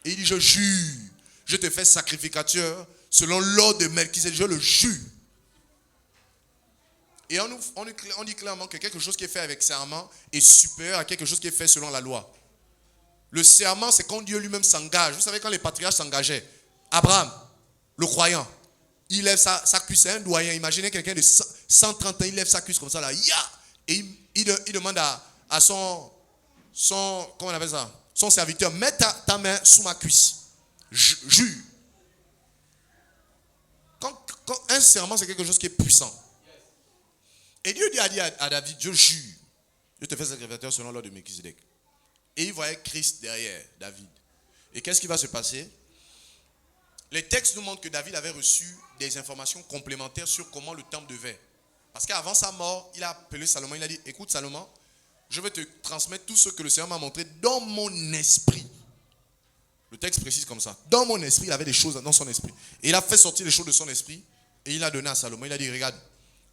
et il dit, je jure, je te fais sacrificateur selon l'ordre de Melchisédek, je le jure. Et on dit clairement que quelque chose qui est fait avec serment est supérieur à quelque chose qui est fait selon la loi. Le serment, c'est quand Dieu lui-même s'engage. Vous savez, quand les patriarches s'engageaient, Abraham, le croyant, il lève sa cuisse, c'est un doyen. Imaginez quelqu'un de 130 ans, il lève sa cuisse comme ça, là, et il demande à son comment on appelle ça, son serviteur, mets ta main sous ma cuisse. Jure. Quand un serment, c'est quelque chose qui est puissant. Et Dieu a dit à David, je jure, je te fais sacrificateur selon l'ordre de Melchisédek. Et il voyait Christ derrière David. Et qu'est-ce qui va se passer? Les textes nous montrent que David avait reçu des informations complémentaires sur comment le temple devait. Parce qu'avant sa mort, il a appelé Salomon, il a dit, écoute Salomon, je vais te transmettre tout ce que le Seigneur m'a montré dans mon esprit. Le texte précise comme ça. Dans mon esprit, il avait des choses dans son esprit. Et il a fait sortir les choses de son esprit et il a donné à Salomon. Il a dit, regarde,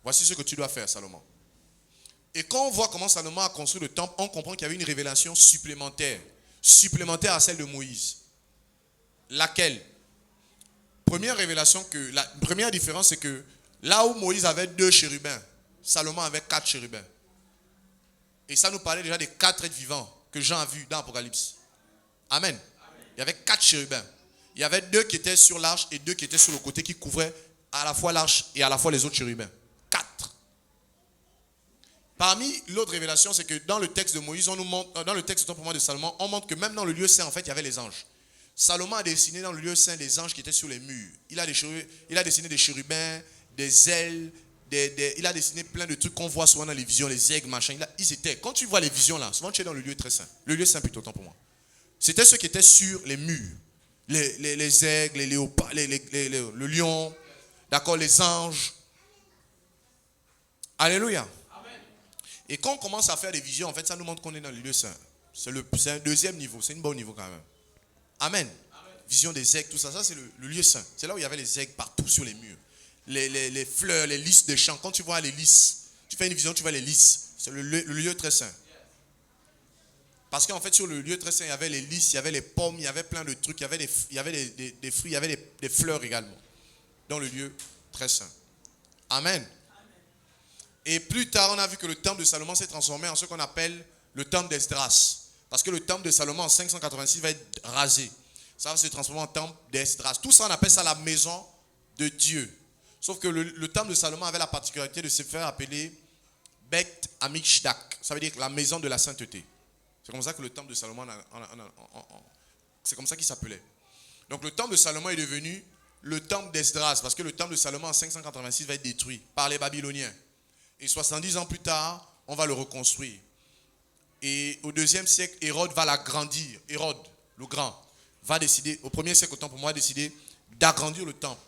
voici ce que tu dois faire, Salomon. Et quand on voit comment Salomon a construit le temple, on comprend qu'il y avait une révélation supplémentaire à celle de Moïse. Laquelle? Première révélation, la première différence, c'est que là où Moïse avait 2 chérubins, Salomon avait 4 chérubins. Et ça nous parlait déjà des 4 êtres vivants que Jean a vus dans l'Apocalypse. Amen. Il y avait 4 chérubins. Il y avait 2 qui étaient sur l'arche et 2 qui étaient sur le côté qui couvraient à la fois l'arche et à la fois les autres chérubins. 4. Parmi l'autre révélation, c'est que dans le texte de Moïse, on nous montre, dans le texte autant pour moi de Salomon, on montre que même dans le lieu saint, en fait, il y avait les anges. Salomon a dessiné dans le lieu saint des anges qui étaient sur les murs. Il a dessiné des chérubins, des ailes, il a dessiné plein de trucs qu'on voit souvent dans les visions, les aigles, machin. Quand tu vois les visions là, souvent tu es dans le lieu très saint. Le lieu saint plutôt, autant pour moi. C'était ceux qui étaient sur les murs. Les aigles, les léopards, le lion, d'accord, les anges. Alléluia. Amen. Et quand on commence à faire des visions, en fait, ça nous montre qu'on est dans le lieu saint. C'est un deuxième niveau, c'est un bon niveau quand même. Amen. Amen. Vision des aigles, tout ça, c'est le lieu saint. C'est là où il y avait les aigles partout sur les murs. Les fleurs, les lys des champs. Quand tu vois les lys, tu fais une vision, tu vois les lys. C'est le lieu très saint. Parce qu'en fait, sur le lieu très saint, il y avait les lys, il y avait les pommes, il y avait plein de trucs, il y avait des fruits, il y avait des fleurs également. Dans le lieu très saint. Amen. Et plus tard, on a vu que le temple de Salomon s'est transformé en ce qu'on appelle le temple d'Esdras. Parce que le temple de Salomon en 586 va être rasé. Ça va se transformer en temple d'Esdras. Tout ça, on appelle ça la maison de Dieu. Sauf que le temple de Salomon avait la particularité de se faire appeler Bet Amikshdak. Ça veut dire la maison de la sainteté. C'est comme ça que le temple de Salomon, c'est comme ça qu'il s'appelait. Donc le temple de Salomon est devenu le temple d'Esdras. Parce que le temple de Salomon en 586 va être détruit par les Babyloniens. Et 70 ans plus tard, on va le reconstruire. Et au 2e siècle, Hérode va l'agrandir. Hérode, le grand, va décider, au 1er siècle, autant pour moi, décider d'agrandir le temple.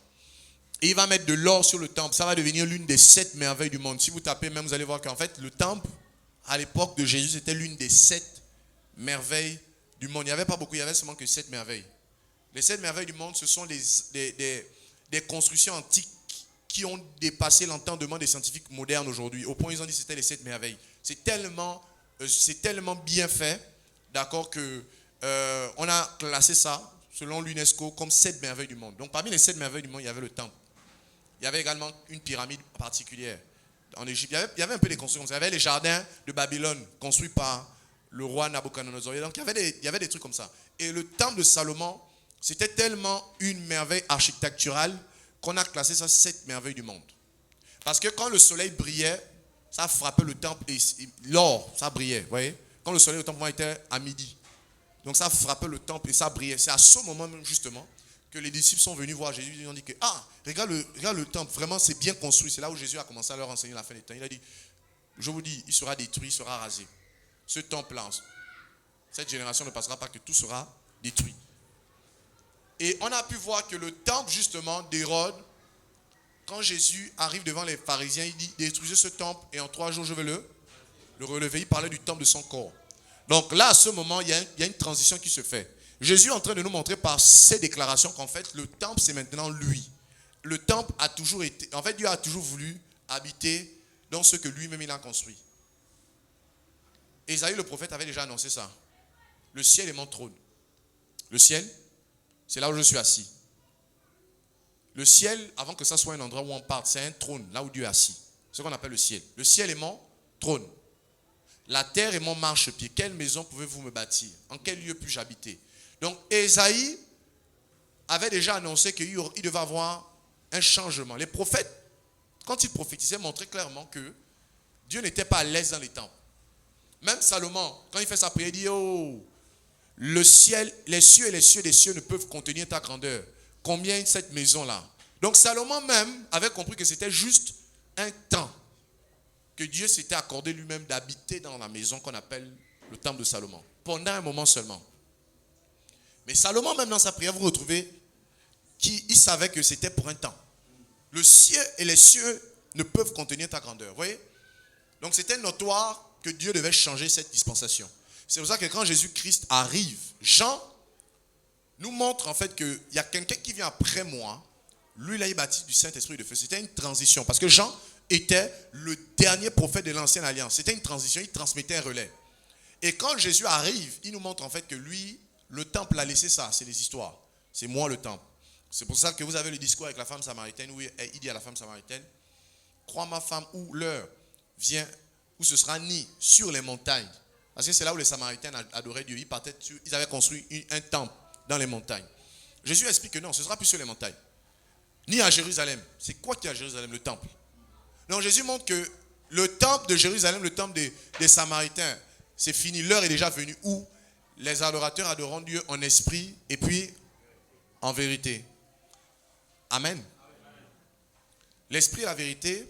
Et il va mettre de l'or sur le temple. Ça va devenir l'une des 7 merveilles du monde. Si vous tapez même, vous allez voir qu'en fait, le temple, à l'époque de Jésus, c'était l'une des 7 merveilles du monde. Il n'y avait pas beaucoup, il n'y avait seulement que 7 merveilles. Les 7 merveilles du monde, ce sont des constructions antiques qui ont dépassé l'entendement des scientifiques modernes aujourd'hui. Au point où ils ont dit que c'était les 7 merveilles. C'est tellement bien fait, d'accord, que on a classé ça, selon l'UNESCO, comme 7 merveilles du monde. Donc parmi les 7 merveilles du monde, il y avait le temple. Il y avait également une pyramide particulière. En Égypte, il y avait un peu des constructions. Il y avait les jardins de Babylone, construits par le roi Nabuchodonosor. Donc il y avait des trucs comme ça. Et le temple de Salomon, c'était tellement une merveille architecturale qu'on a classé ça 7 merveilles du monde. Parce que quand le soleil brillait, ça frappait le temple et l'or, ça brillait. Vous voyez? Quand le soleil au temple était à midi. Donc ça frappait le temple et ça brillait. C'est à ce moment même justement que les disciples sont venus voir Jésus. Ils ont dit que, regarde le temple, vraiment c'est bien construit. C'est là où Jésus a commencé à leur enseigner la fin des temps. Il a dit, je vous dis, il sera détruit, il sera rasé. Ce temple-là, cette génération ne passera pas que tout sera détruit. Et on a pu voir que le temple justement d'Hérode, quand Jésus arrive devant les pharisiens, il dit, détruisez ce temple et en 3 jours je vais le relever. Il parlait du temple de son corps. Donc là, à ce moment, il y a une transition qui se fait. Jésus est en train de nous montrer par ses déclarations qu'en fait, le temple, c'est maintenant lui. Le temple a toujours été, en fait, Dieu a toujours voulu habiter dans ce que lui-même il a construit. Ésaïe le prophète avait déjà annoncé ça. Le ciel est mon trône. Le ciel, c'est là où je suis assis. Le ciel, avant que ça soit un endroit où on parte, c'est un trône, là où Dieu est assis. C'est ce qu'on appelle le ciel. Le ciel est mon trône. La terre est mon marchepied. Quelle maison pouvez-vous me bâtir? En quel lieu puis-je habiter? Donc, Ésaïe avait déjà annoncé qu'il devait avoir un changement. Les prophètes, quand ils prophétisaient, montraient clairement que Dieu n'était pas à l'aise dans les temples. Même Salomon, quand il fait sa prière, il dit, oh, le ciel, les cieux et les cieux des cieux ne peuvent contenir ta grandeur. Combien cette maison-là? Donc Salomon même avait compris que c'était juste un temps que Dieu s'était accordé lui-même d'habiter dans la maison qu'on appelle le temple de Salomon. Pendant un moment seulement. Mais Salomon même dans sa prière, vous retrouvez qu'il savait que c'était pour un temps. Le ciel et les cieux ne peuvent contenir ta grandeur. Vous voyez? Donc c'était notoire que Dieu devait changer cette dispensation. C'est pour ça que quand Jésus-Christ arrive, Jean nous montre en fait qu'il y a quelqu'un qui vient après moi. Lui, il a baptisé du Saint-Esprit et de feu. C'était une transition. Parce que Jean était le dernier prophète de l'Ancienne Alliance. C'était une transition, il transmettait un relais. Et quand Jésus arrive, il nous montre en fait que lui, le temple a laissé ça. C'est les histoires. C'est moi le temple. C'est pour ça que vous avez le discours avec la femme samaritaine où il dit à la femme samaritaine, crois ma femme, où l'heure vient, où ce sera ni sur les montagnes. Parce que c'est là où les Samaritains adoraient Dieu. Ils avaient construit un temple dans les montagnes. Jésus explique que non, ce ne sera plus sur les montagnes. Ni à Jérusalem. C'est quoi qui est à Jérusalem? Le temple. Donc Jésus montre que le temple de Jérusalem, le temple des Samaritains, c'est fini. L'heure est déjà venue où les adorateurs adoreront Dieu en esprit et puis en vérité. Amen. L'esprit et la vérité,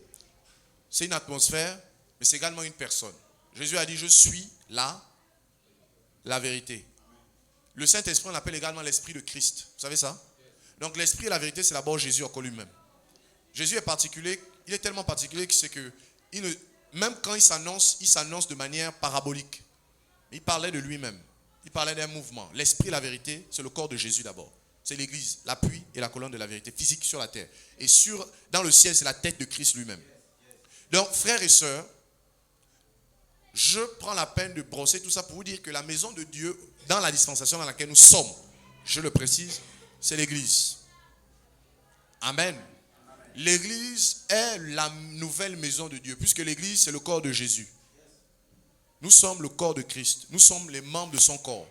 c'est une atmosphère, mais c'est également une personne. Jésus a dit, je suis la vérité. Le Saint-Esprit, on l'appelle également l'Esprit de Christ. Vous savez ça? Donc l'Esprit et la vérité, c'est d'abord Jésus encore lui-même. Jésus est particulier, il est tellement particulier que c'est que, même quand il s'annonce de manière parabolique. Il parlait de lui-même. Il parlait d'un mouvement. L'Esprit et la vérité, c'est le corps de Jésus d'abord. C'est l'Église, l'appui et la colonne de la vérité physique sur la terre. Et dans le ciel, c'est la tête de Christ lui-même. Donc, frères et sœurs, je prends la peine de brosser tout ça pour vous dire que la maison de Dieu, dans la dispensation dans laquelle nous sommes, je le précise, c'est l'église. Amen. L'église est la nouvelle maison de Dieu, puisque l'église, c'est le corps de Jésus. Nous sommes le corps de Christ. Nous sommes les membres de son corps.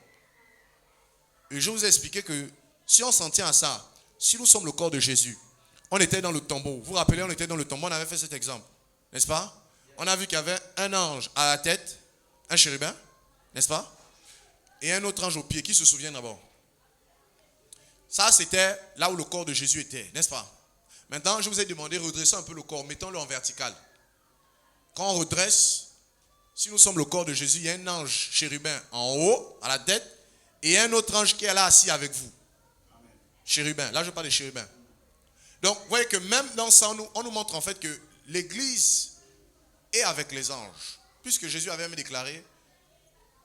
Et je vous ai expliqué que si on s'en tient à ça, si nous sommes le corps de Jésus, on était dans le tombeau. Vous vous rappelez, on était dans le tombeau, on avait fait cet exemple. N'est-ce pas? On a vu qu'il y avait un ange à la tête, un chérubin, n'est-ce pas? Et un autre ange au pied. Qui se souvient d'abord? Ça, c'était là où le corps de Jésus était, n'est-ce pas? Maintenant, je vous ai demandé de redresser un peu le corps, mettons-le en vertical. Quand on redresse, si nous sommes le corps de Jésus, il y a un ange chérubin en haut, à la tête, et un autre ange qui est là assis avec vous. Chérubin, là je parle de chérubin. Donc, vous voyez que même dans ça, on nous montre en fait que l'église est avec les anges. Puisque Jésus avait même déclaré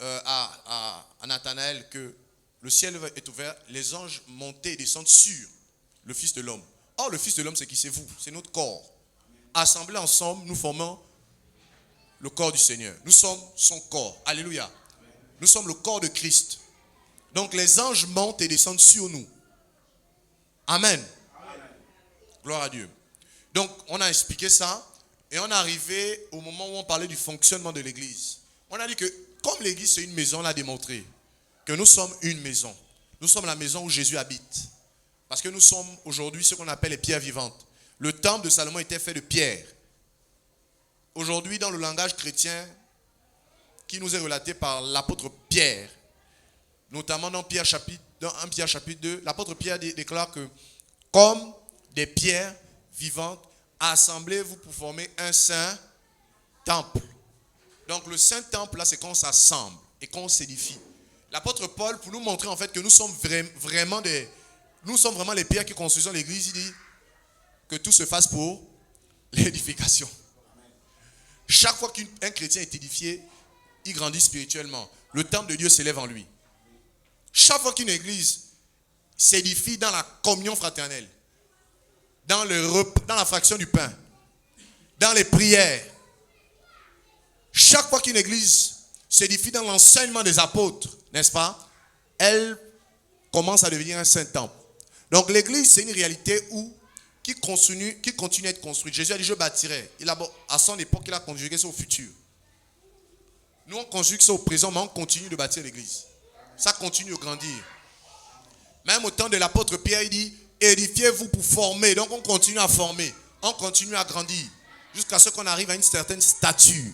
à Nathanaël que le ciel est ouvert, les anges montaient et descendent sur le Fils de l'homme. Or, le Fils de l'homme, c'est qui? C'est vous, c'est notre corps. Assemblés ensemble, nous formons le corps du Seigneur. Nous sommes son corps. Alléluia. Nous sommes le corps de Christ. Donc, les anges montent et descendent sur nous. Amen. Gloire à Dieu. Donc, on a expliqué ça et on est arrivé au moment où on parlait du fonctionnement de l'église. On a dit que, comme l'église c'est une maison, on a démontré que nous sommes une maison. Nous sommes la maison où Jésus habite. Parce que nous sommes aujourd'hui ce qu'on appelle les pierres vivantes. Le temple de Salomon était fait de pierres. Aujourd'hui, dans le langage chrétien qui nous est relaté par l'apôtre Pierre, notamment dans 1 Pierre chapitre 2, l'apôtre Pierre déclare que comme des pierres vivantes, assemblez-vous pour former un saint temple. Donc le saint temple, là, c'est quand on s'assemble et qu'on s'édifie. L'apôtre Paul, pour nous montrer en fait que nous sommes vraiment les pierres qui construisons l'église, il dit que tout se fasse pour l'édification. Chaque fois qu'un chrétien est édifié, il grandit spirituellement. Le temple de Dieu s'élève en lui. Chaque fois qu'une église s'édifie dans la communion fraternelle, dans la fraction du pain, dans les prières, chaque fois qu'une église s'édifie dans l'enseignement des apôtres, n'est-ce pas? Elle commence à devenir un saint temple. Donc l'église, c'est une réalité qui continue à être construite. Jésus a dit, je bâtirai. À son époque, il a conjugué ça au futur. Nous, on conjugue ça au présent, mais on continue de bâtir l'église. Ça continue de grandir. Même au temps de l'apôtre Pierre, il dit, édifiez-vous pour former. Donc on continue à former. On continue à grandir. Jusqu'à ce qu'on arrive à une certaine stature.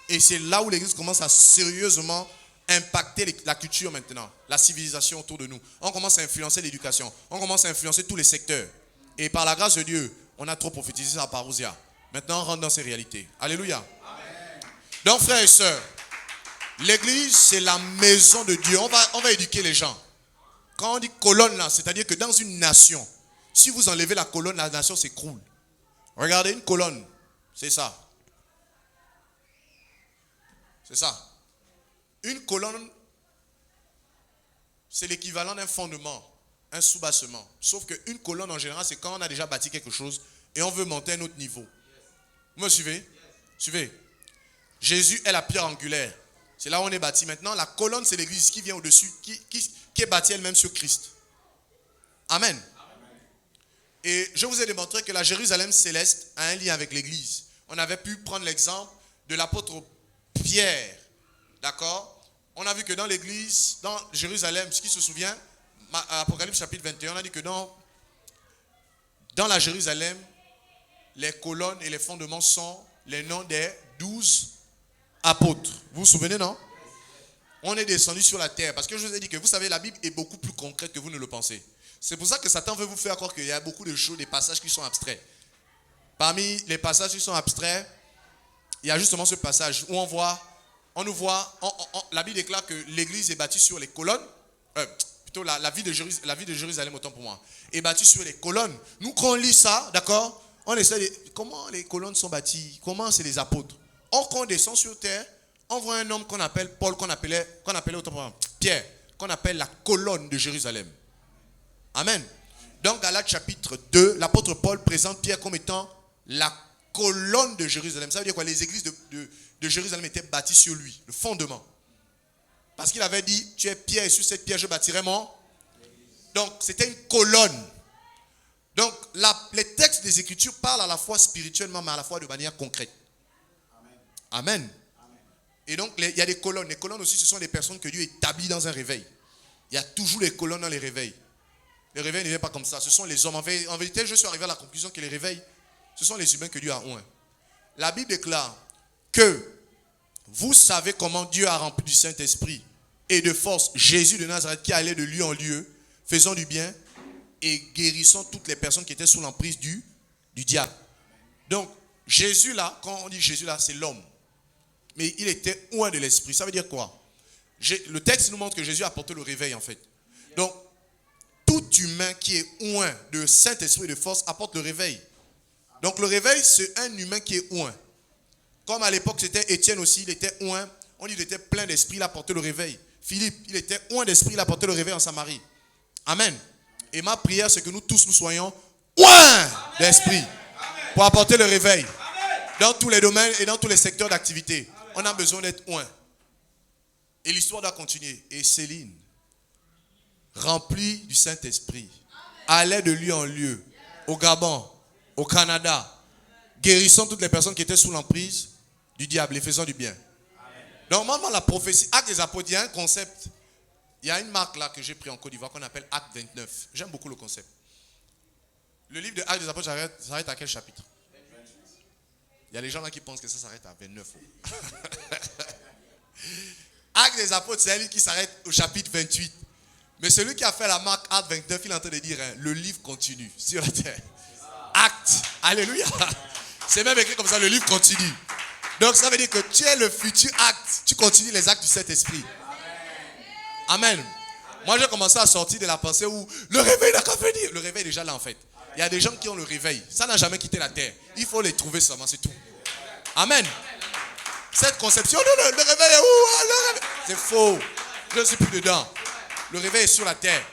Et c'est là où l'église commence à sérieusement impacter la culture maintenant. La civilisation autour de nous. On commence à influencer l'éducation. On commence à influencer tous les secteurs. Et par la grâce de Dieu, on a trop prophétisé à Parousia. Maintenant, on rentre dans ces réalités. Alléluia. Amen. Donc, frères et sœurs, l'église, c'est la maison de Dieu. On va éduquer les gens. Quand on dit colonne là, c'est-à-dire que dans une nation, si vous enlevez la colonne, la nation s'écroule. Regardez une colonne, c'est ça. C'est ça. Une colonne, c'est l'équivalent d'un fondement, un soubassement. Sauf qu'une colonne en général, c'est quand on a déjà bâti quelque chose et on veut monter à un autre niveau. Vous me suivez? Suivez. Jésus est la pierre angulaire. C'est là où on est bâti. Maintenant, la colonne, c'est l'église qui vient au-dessus, qui est bâtie elle-même sur Christ. Amen. Et je vous ai démontré que la Jérusalem céleste a un lien avec l'église. On avait pu prendre l'exemple de l'apôtre Pierre. D'accord? On a vu que dans l'église, dans Jérusalem, ce qui se souvient, Apocalypse chapitre 21, on a dit que dans la Jérusalem, les colonnes et les fondements sont les noms des 12 apôtres. Vous vous souvenez, non? On est descendu sur la terre. Parce que je vous ai dit que vous savez, la Bible est beaucoup plus concrète que vous ne le pensez. C'est pour ça que Satan veut vous faire croire qu'il y a beaucoup de choses, des passages qui sont abstraits. Parmi les passages qui sont abstraits, il y a justement ce passage où la Bible déclare que l'église est bâtie sur les colonnes, plutôt la ville de Jérusalem, autant pour moi, est bâtie sur les colonnes. Nous, quand on lit ça, d'accord, on essaie de, comment les colonnes sont bâties, comment c'est les apôtres. Or, quand on descend sur terre, on voit un homme qu'on appelle Paul, qu'on appelait autant pour moi, Pierre, qu'on appelle la colonne de Jérusalem. Amen. Donc, Galates chapitre 2, l'apôtre Paul présente Pierre comme étant la colonne de Jérusalem. Ça veut dire quoi? Les églises de Jérusalem étaient bâties sur lui, le fondement. Parce qu'il avait dit, tu es pierre et sur cette pierre je bâtirai mon. Donc c'était une colonne. Donc les textes des Écritures parlent à la fois spirituellement mais à la fois de manière concrète. Amen. Amen. Et donc il y a des colonnes. Les colonnes aussi, ce sont des personnes que Dieu établit dans un réveil. Il y a toujours des colonnes dans les réveils. Les réveils ne viennent pas comme ça. Ce sont les hommes. En vérité, je suis arrivé à la conclusion que les réveils, ce sont les humains que Dieu a oint. La Bible déclare que vous savez comment Dieu a rempli du Saint-Esprit et de force Jésus de Nazareth qui allait de lieu en lieu, faisant du bien et guérissant toutes les personnes qui étaient sous l'emprise du diable. Donc, Jésus là, quand on dit Jésus là, c'est l'homme. Mais il était oint de l'Esprit. Ça veut dire quoi? Le texte nous montre que Jésus a apporté le réveil en fait. Donc, tout humain qui est oint de Saint-Esprit et de force apporte le réveil. Donc le réveil, c'est un humain qui est oint. Comme à l'époque, c'était Étienne aussi, il était oint. On dit qu'il était plein d'esprit, il a apporté le réveil. Philippe, il était oint d'esprit, il a apporté le réveil en Samarie. Amen. Et ma prière, c'est que nous tous, nous soyons oints d'esprit pour apporter le réveil. Dans tous les domaines et dans tous les secteurs d'activité. On a besoin d'être oint. Et l'histoire doit continuer. Et Céline, remplie du Saint-Esprit, allait de lieu en lieu, au Gabon, au Canada, guérissant toutes les personnes qui étaient sous l'emprise du diable et faisant du bien. Normalement, la prophétie, Actes des Apôtres, il y a un concept. Il y a une marque là que j'ai pris en Côte d'Ivoire qu'on appelle Acte 29. J'aime beaucoup le concept. Le livre de Actes des Apôtres s'arrête à quel chapitre? Il y a les gens là qui pensent que ça s'arrête à 29. Actes des Apôtres, c'est un livre qui s'arrête au chapitre 28. Mais celui qui a fait la marque Acte 29, il est en train de dire, hein, le livre continue sur la terre. Acte. Alléluia. C'est même écrit comme ça, le livre continue. Donc ça veut dire que tu es le futur acte. Tu continues les actes du Saint-Esprit. Amen. Moi j'ai commencé à sortir de la pensée où le réveil n'a qu'à venir. Le réveil est déjà là en fait. Il y a des gens qui ont le réveil. Ça n'a jamais quitté la terre. Il faut les trouver seulement, c'est tout. Amen. Cette conception, le réveil est où? C'est faux. Je ne suis plus dedans. Le réveil est sur la terre.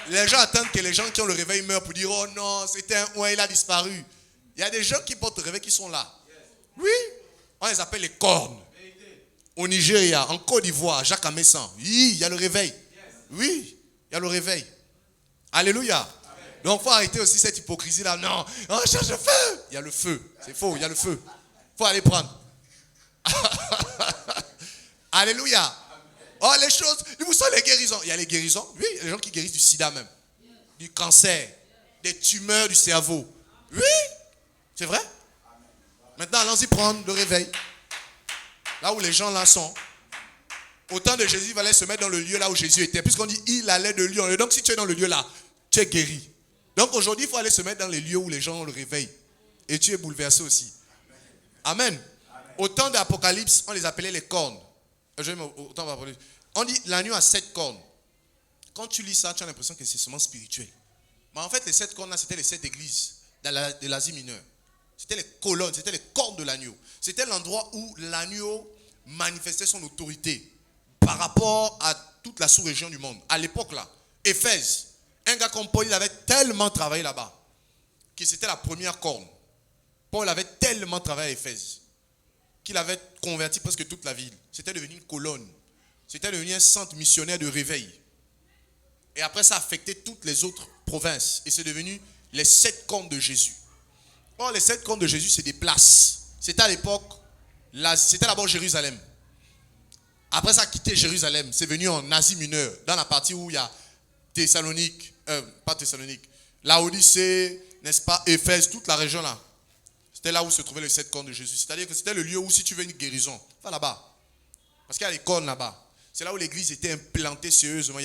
Les gens attendent que les gens qui ont le réveil meurent pour dire, oh non, c'était un oint, il a disparu. Il y a des gens qui portent le réveil qui sont là. Oui. On les appelle les cornes. Au Nigeria, en Côte d'Ivoire, Jacques Amessan. Oui, il y a le réveil. Oui, il y a le réveil. Alléluia. Donc il faut arrêter aussi cette hypocrisie là. Non, on cherche le feu. Il y a le feu. C'est faux, il y a le feu. Il faut aller prendre. Alléluia. Oh, les choses, vous savez les guérisons. Il y a les guérisons. Oui, il y a les gens qui guérissent du sida même. Du cancer. Des tumeurs du cerveau. Oui, c'est vrai. Maintenant, allons-y prendre le réveil. Là où les gens là sont. Au temps de Jésus, il fallait se mettre dans le lieu là où Jésus était. Puisqu'on dit, il allait de lieu en lieu. Donc, si tu es dans le lieu là, tu es guéri. Donc, aujourd'hui, il faut aller se mettre dans les lieux où les gens ont le réveil. Et tu es bouleversé aussi. Amen. Au temps d'Apocalypse, on les appelait les cornes. On dit l'agneau a 7 cornes. Quand tu lis ça, tu as l'impression que c'est seulement spirituel. Mais en fait, les 7 cornes là, c'était les 7 églises de l'Asie mineure. C'était les colonnes, c'était les cornes de l'agneau. C'était l'endroit où l'agneau manifestait son autorité par rapport à toute la sous-région du monde. À l'époque là, Éphèse, un gars comme Paul, il avait tellement travaillé là-bas que c'était la première corne. Paul avait tellement travaillé à Éphèse qu'il avait converti presque toute la ville. C'était devenu une colonne. C'était devenu un centre missionnaire de réveil. Et après, ça a affecté toutes les autres provinces. Et c'est devenu les 7 cornes de Jésus. Or, les 7 cornes de Jésus, c'est des places. C'était à l'époque, c'était d'abord Jérusalem. Après, ça a quitté Jérusalem. C'est venu en Asie mineure, dans la partie où il y a Thessalonique, pas Thessalonique, Laodicée, n'est-ce pas, Éphèse, toute la région là. C'était là où se trouvaient les 7 cornes de Jésus. C'est-à-dire que c'était le lieu où si tu veux une guérison, va là-bas. Parce qu'il y a les cornes là-bas. C'est là où l'église était implantée sérieusement. Il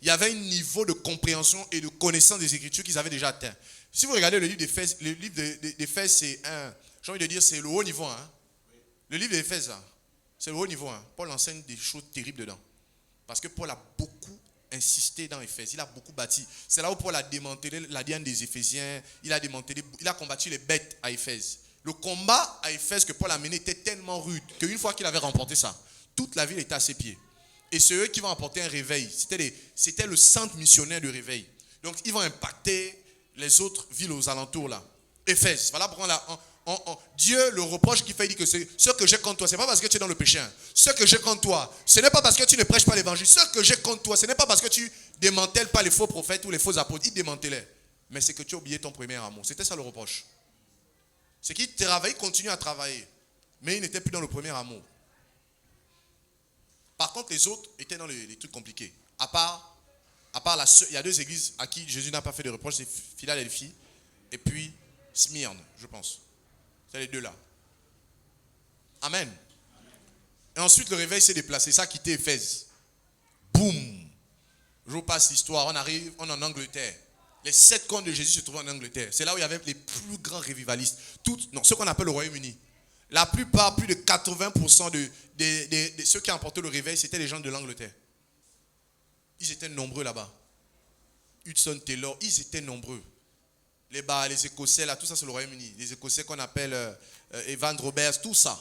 y avait un niveau de compréhension et de connaissance des Écritures qu'ils avaient déjà atteint. Si vous regardez le livre d'Éphèse, c'est j'ai envie de dire, c'est le haut niveau. Hein. Le livre d'Éphèse, c'est le haut niveau. Hein. Paul enseigne des choses terribles dedans. Parce que Paul a beaucoup insisté dans Éphèse. Il a beaucoup bâti. C'est là où Paul a démantelé l'ADN des Éphésiens. Il a combattu les bêtes à Éphèse. Le combat à Éphèse que Paul a mené était tellement rude qu'une fois qu'il avait remporté ça, toute la ville était à ses pieds. Et c'est eux qui vont apporter un réveil. C'était le centre missionnaire de réveil. Donc ils vont impacter les autres villes aux alentours là. Éphèse. Voilà pourquoi Dieu, le reproche qu'il fait, il dit que ce que j'ai contre toi, ce n'est pas parce que tu es dans le péché. Hein. Ce que j'ai contre toi, ce n'est pas parce que tu ne prêches pas l'évangile. Ce que j'ai contre toi, ce n'est pas parce que tu démantèles pas les faux prophètes ou les faux apôtres. Il démantèlait. Mais c'est que tu as oublié ton premier amour. C'était ça le reproche. C'est qu'il travaillait, il continue à travailler. Mais il n'était plus dans le premier amour. Par contre, les autres étaient dans les trucs compliqués. À part il y a deux églises à qui Jésus n'a pas fait de reproche. C'est Philadelphie et puis Smyrne, je pense. C'est les deux là. Amen. Et ensuite, le réveil s'est déplacé. Ça a quitté Éphèse. Boum. Je vous passe l'histoire. On arrive, on est en Angleterre. Les 7 camps de Jésus se trouvaient en Angleterre. C'est là où il y avait les plus grands revivalistes. Ce qu'on appelle le Royaume-Uni. La plupart, plus de 80% de ceux qui ont emporté le réveil, c'était les gens de l'Angleterre. Ils étaient nombreux là-bas. Hudson Taylor, ils étaient nombreux. Les Écossais, là, tout ça c'est le Royaume-Uni. Les Écossais qu'on appelle Evan Roberts, tout ça.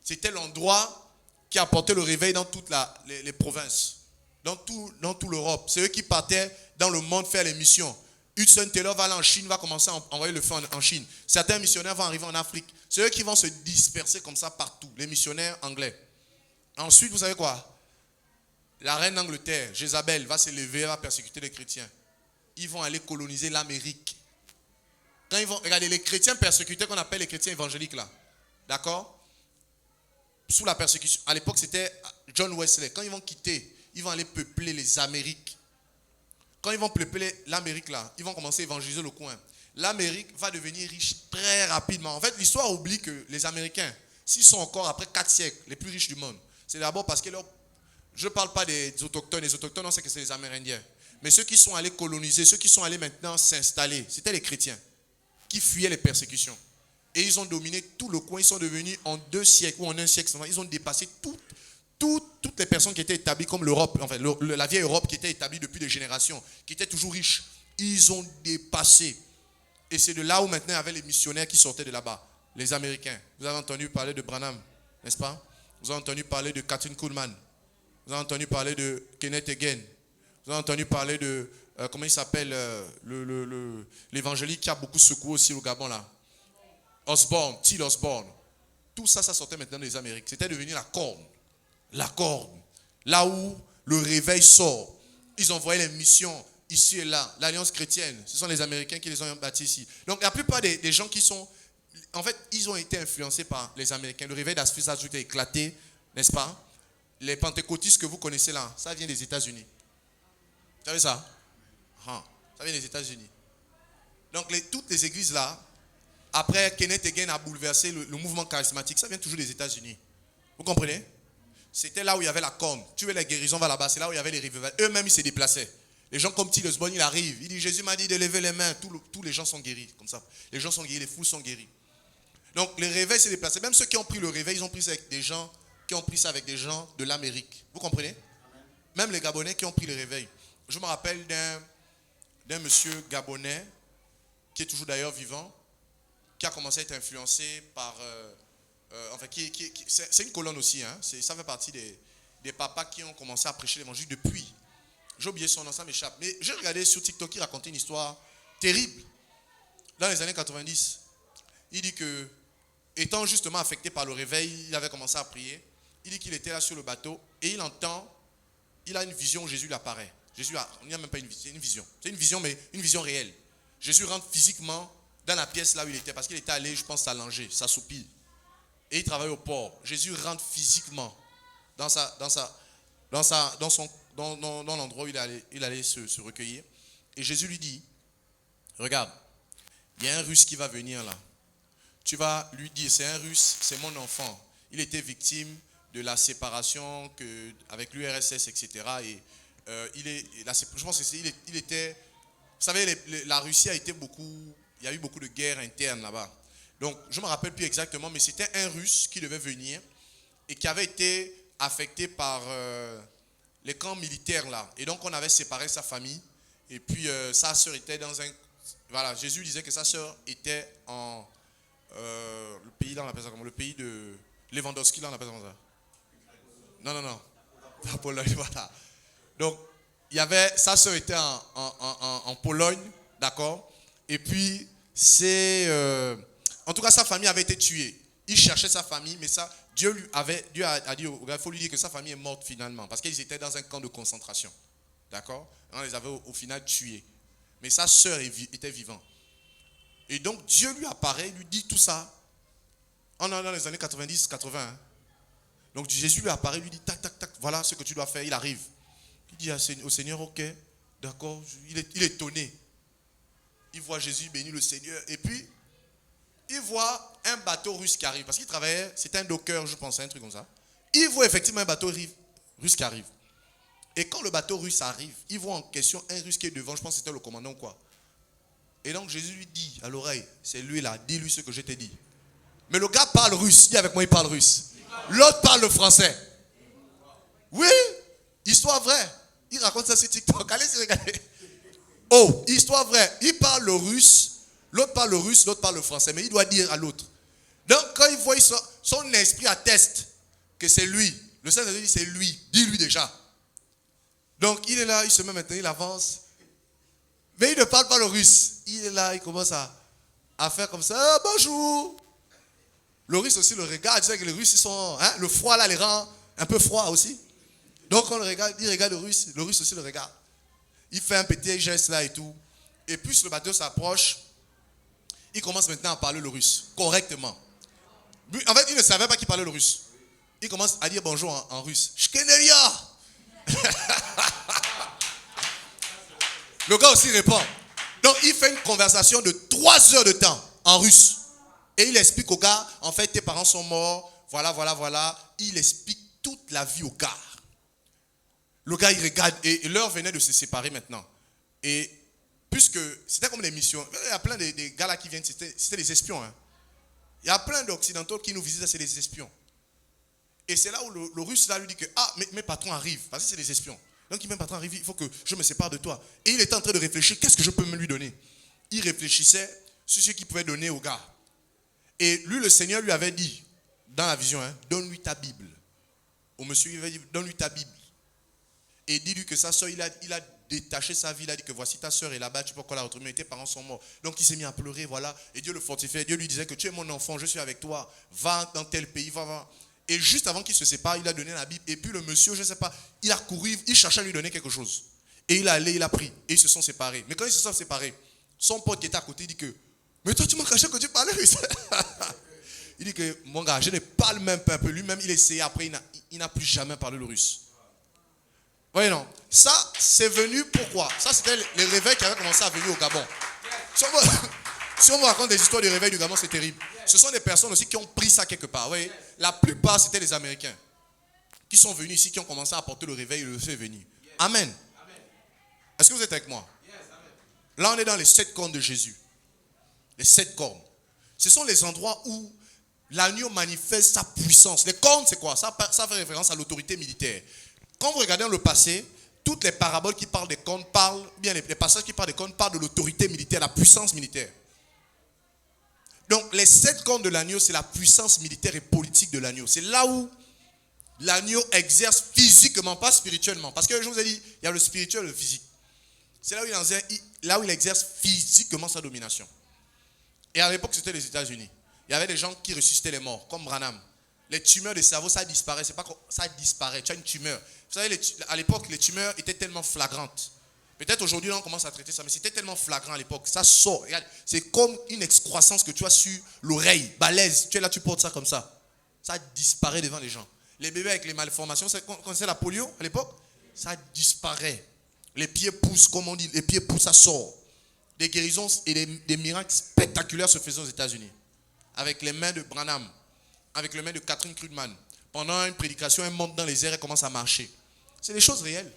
C'était l'endroit qui apportait le réveil dans toutes les provinces. Dans toute l'Europe. C'est eux qui partaient dans le monde faire les missions. Hudson Taylor va aller en Chine, va commencer à envoyer le feu en Chine. Certains missionnaires vont arriver en Afrique. C'est eux qui vont se disperser comme ça partout. Les missionnaires anglais. Ensuite, vous savez quoi? La reine d'Angleterre, Jézabel, va se lever, va persécuter les chrétiens. Ils vont aller coloniser l'Amérique. Regardez, les chrétiens persécutés qu'on appelle les chrétiens évangéliques là. D'accord? Sous la persécution. À l'époque, c'était John Wesley. Quand ils vont quitter, ils vont aller peupler les Amériques. Quand ils vont peupler l'Amérique là, ils vont commencer à évangéliser le coin. L'Amérique va devenir riche très rapidement. En fait, l'histoire oublie que les Américains, s'ils sont encore après 4 siècles les plus riches du monde, c'est d'abord parce que je ne parle pas des autochtones. Les autochtones, on sait que c'est les Amérindiens. Mais ceux qui sont allés coloniser, ceux qui sont allés maintenant s'installer, c'était les chrétiens qui fuyaient les persécutions. Et ils ont dominé tout le coin. Ils sont devenus en 2 siècles ou en 1 siècle, ils ont dépassé toutes les personnes qui étaient établies comme l'Europe, enfin la vieille Europe qui était établie depuis des générations, qui était toujours riche. Ils ont dépassé. Et c'est de là où maintenant il y avait les missionnaires qui sortaient de là-bas. Les Américains. Vous avez entendu parler de Branham, n'est-ce pas? Vous avez entendu parler de Kathryn Kuhlman. Vous avez entendu parler de Kenneth Hagin. Vous avez entendu parler de, comment il s'appelle, l'évangélique qui a beaucoup secoué aussi au Gabon là. Osborne, Till Osborne. Tout ça, ça sortait maintenant des Amériques. C'était devenu la corne. La corne. Là où le réveil sort. Ils envoyaient les missions ici et là. L'Alliance chrétienne, ce sont les Américains qui les ont bâtis ici. Donc la plupart des gens qui sont, en fait, ils ont été influencés par les Américains. Le réveil d'Asphyx a éclaté, n'est-ce pas? Les pentecôtistes que vous connaissez là, ça vient des États-Unis. Vous savez ça? Ça vient des États-Unis. Donc toutes les églises là, après Kenneth Hagin a bouleversé le mouvement charismatique, ça vient toujours des États-Unis. Vous comprenez? C'était là où il y avait la corne. Tu veux la guérison, va là-bas. C'est là où il y avait les revivals. Eux-mêmes, ils se déplaçaient. Les gens comme Till Osborne, il arrive. Il dit, Jésus m'a dit de lever les mains. Tous les gens sont guéris. Comme ça. Les gens sont guéris, les foules sont guéris. Donc, les réveils s'est déplacé. Même ceux qui ont pris le réveil, ils ont pris ça avec des gens qui ont pris ça avec des gens de l'Amérique. Vous comprenez? Même les Gabonais qui ont pris le réveil. Je me rappelle d'un monsieur Gabonais, qui est toujours d'ailleurs vivant, qui a commencé à être influencé par... enfin, c'est une colonne aussi, hein. Ça fait partie des papas qui ont commencé à prêcher l'évangile depuis. J'ai oublié son nom, ça m'échappe. Mais j'ai regardé sur TikTok, il racontait une histoire terrible. Dans les années 90, il dit que, étant justement affecté par le réveil, il avait commencé à prier. Il dit qu'il était là sur le bateau et il a une vision où Jésus lui apparaît. Il n'y a même pas une vision. C'est une vision, mais une vision réelle. Jésus rentre physiquement dans la pièce là où il était, parce qu'il était allé, je pense, s'allonger, s'assoupir. Et il travaille au port. Jésus rentre physiquement dans l'endroit où il allait se recueillir. Et Jésus lui dit, regarde, il y a un Russe qui va venir là. Tu vas lui dire, c'est un Russe, c'est mon enfant. Il était victime de la séparation avec l'URSS, etc. Et je pense qu'il était... Vous savez, la Russie a été beaucoup... Il y a eu beaucoup de guerres internes là-bas. Donc, je ne me rappelle plus exactement, mais c'était un Russe qui devait venir et qui avait été affecté par les camps militaires là. Et donc, on avait séparé sa famille. Et puis, sa sœur était dans un... Voilà, Jésus disait que sa sœur était en... le pays là, on appelle ça comment? Le pays de Lewandowski là, on appelle ça comment ça? Non. La Pologne, voilà. Donc, sa sœur était en Pologne, d'accord? Et puis, en tout cas, sa famille avait été tuée. Il cherchait sa famille, mais ça, Dieu a dit au gars, il faut lui dire que sa famille est morte finalement, parce qu'ils étaient dans un camp de concentration. D'accord? On les avait au final tués. Mais sa sœur était vivante. Et donc, Dieu lui apparaît, lui dit tout ça. On est dans les années 90, 80. Hein. Donc, Jésus lui apparaît, lui dit, tac, tac, tac, voilà ce que tu dois faire. Il arrive. Il dit au Seigneur, ok, d'accord, il est étonné. Il voit Jésus bénir le Seigneur. Et puis, il voit un bateau russe qui arrive. Parce qu'il travaillait, c'était un docker, je pense, un truc comme ça. Il voit effectivement un bateau russe qui arrive. Et quand le bateau russe arrive, il voit en question un russe qui est devant, je pense que c'était le commandant ou quoi. Et donc Jésus lui dit à l'oreille, c'est lui là, dis-lui ce que je t'ai dit. Mais le gars parle russe, dis avec moi, il parle russe. L'autre parle le français. Oui, histoire vraie. Il raconte ça sur TikTok, allez-y regarder. Oh, histoire vraie. Il parle le russe, l'autre parle le russe, l'autre parle le français, mais il doit dire à l'autre. Donc quand il voit, son esprit atteste que c'est lui. Le Saint-Esprit dit c'est lui, dis-lui déjà. Donc il est là, il se met maintenant, il avance. Mais il ne parle pas le russe. Il est là, il commence à faire comme ça. Ah, bonjour. Le russe aussi le regarde. Tu sais que les Russes, ils sont, hein, le froid là les rend un peu froid aussi. Donc on le regarde, il regarde le russe aussi le regarde. Il fait un petit geste là et tout. Et puis le bateau s'approche. Il commence maintenant à parler le russe correctement. En fait, il ne savait pas qu'il parlait le russe. Il commence à dire bonjour en russe. Shkeneria. Le gars aussi répond. Donc il fait une conversation de 3 heures de temps en russe. Et il explique au gars, en fait tes parents sont morts, voilà. Il explique toute la vie au gars. Le gars il regarde et l'heure venait de se séparer maintenant. Et puisque c'était comme des missions, il y a plein de gars là qui viennent, c'était des espions. Hein. Il y a plein d'occidentaux qui nous visitent, c'est des espions. Et c'est là où le russe là lui dit que mes patrons arrivent, parce que c'est des espions. Donc il même patron arrive, il faut que je me sépare de toi. Et il était en train de réfléchir, qu'est-ce que je peux me lui donner? Il réfléchissait sur ce qu'il pouvait donner au gars. Et lui, le Seigneur lui avait dit, dans la vision, hein, donne-lui ta Bible. Au monsieur, il avait dit, donne-lui ta Bible. Et dis-lui que sa soeur, il a détaché sa vie, il a dit que voici ta soeur est là-bas, tu peux encore la retrouver, mais tes parents sont morts. Donc il s'est mis à pleurer, voilà. Et Dieu le fortifiait, Dieu lui disait que tu es mon enfant, je suis avec toi, va dans tel pays, va. Et juste avant qu'il se sépare, il a donné la Bible. Et puis le monsieur, je ne sais pas, il a couru, il cherchait à lui donner quelque chose. Et il est allé, il a pris. Et ils se sont séparés. Mais quand ils se sont séparés, son pote qui était à côté, il dit que, mais toi tu m'as caché que tu parlais russe. Il dit que, mon gars, je ne parle même pas un peu. Lui-même, il a essayé. Après, il n'a plus jamais parlé le russe. Voyez non. Ça, c'est venu pourquoi? Ça, c'était les réveils qui avaient commencé à venir au Gabon. Si on vous raconte des histoires de réveil du Gabon, c'est terrible. Ce sont des personnes aussi qui ont pris ça quelque part. Voyez, la plupart, c'était les Américains qui sont venus ici, qui ont commencé à apporter le réveil et le fait venir. Amen. Est-ce que vous êtes avec moi? Là, on est dans les 7 cornes de Jésus. Les 7 cornes. Ce sont les endroits où l'agneau manifeste sa puissance. Les cornes, c'est quoi? Ça fait référence à l'autorité militaire. Quand vous regardez dans le passé, toutes les paraboles qui parlent des cornes bien les passages qui parlent des cornes parlent de l'autorité militaire, la puissance militaire. Donc, les 7 cornes de l'agneau, c'est la puissance militaire et politique de l'agneau. C'est là où l'agneau exerce physiquement, pas spirituellement. Parce que je vous ai dit, il y a le spirituel et le physique. C'est là où il exerce physiquement sa domination. Et à l'époque, c'était les États-Unis. Il y avait des gens qui ressuscitaient les morts, comme Branham. Les tumeurs de cerveau, ça disparaît. C'est pas que ça disparaît. Tu as une tumeur. Vous savez, à l'époque, les tumeurs étaient tellement flagrantes. Peut-être aujourd'hui, on commence à traiter ça, mais c'était tellement flagrant à l'époque. Ça sort. Regarde, c'est comme une excroissance que tu as sur l'oreille. Balèze. Tu es là, tu portes ça comme ça. Ça disparaît devant les gens. Les bébés avec les malformations, quand c'est la polio à l'époque, ça disparaît. Les pieds poussent, comme on dit, les pieds poussent, ça sort. Des guérisons et des miracles spectaculaires se faisaient aux États-Unis. Avec les mains de Branham, avec les mains de Catherine Krugman. Pendant une prédication, elle monte dans les airs et commence à marcher. C'est des choses réelles.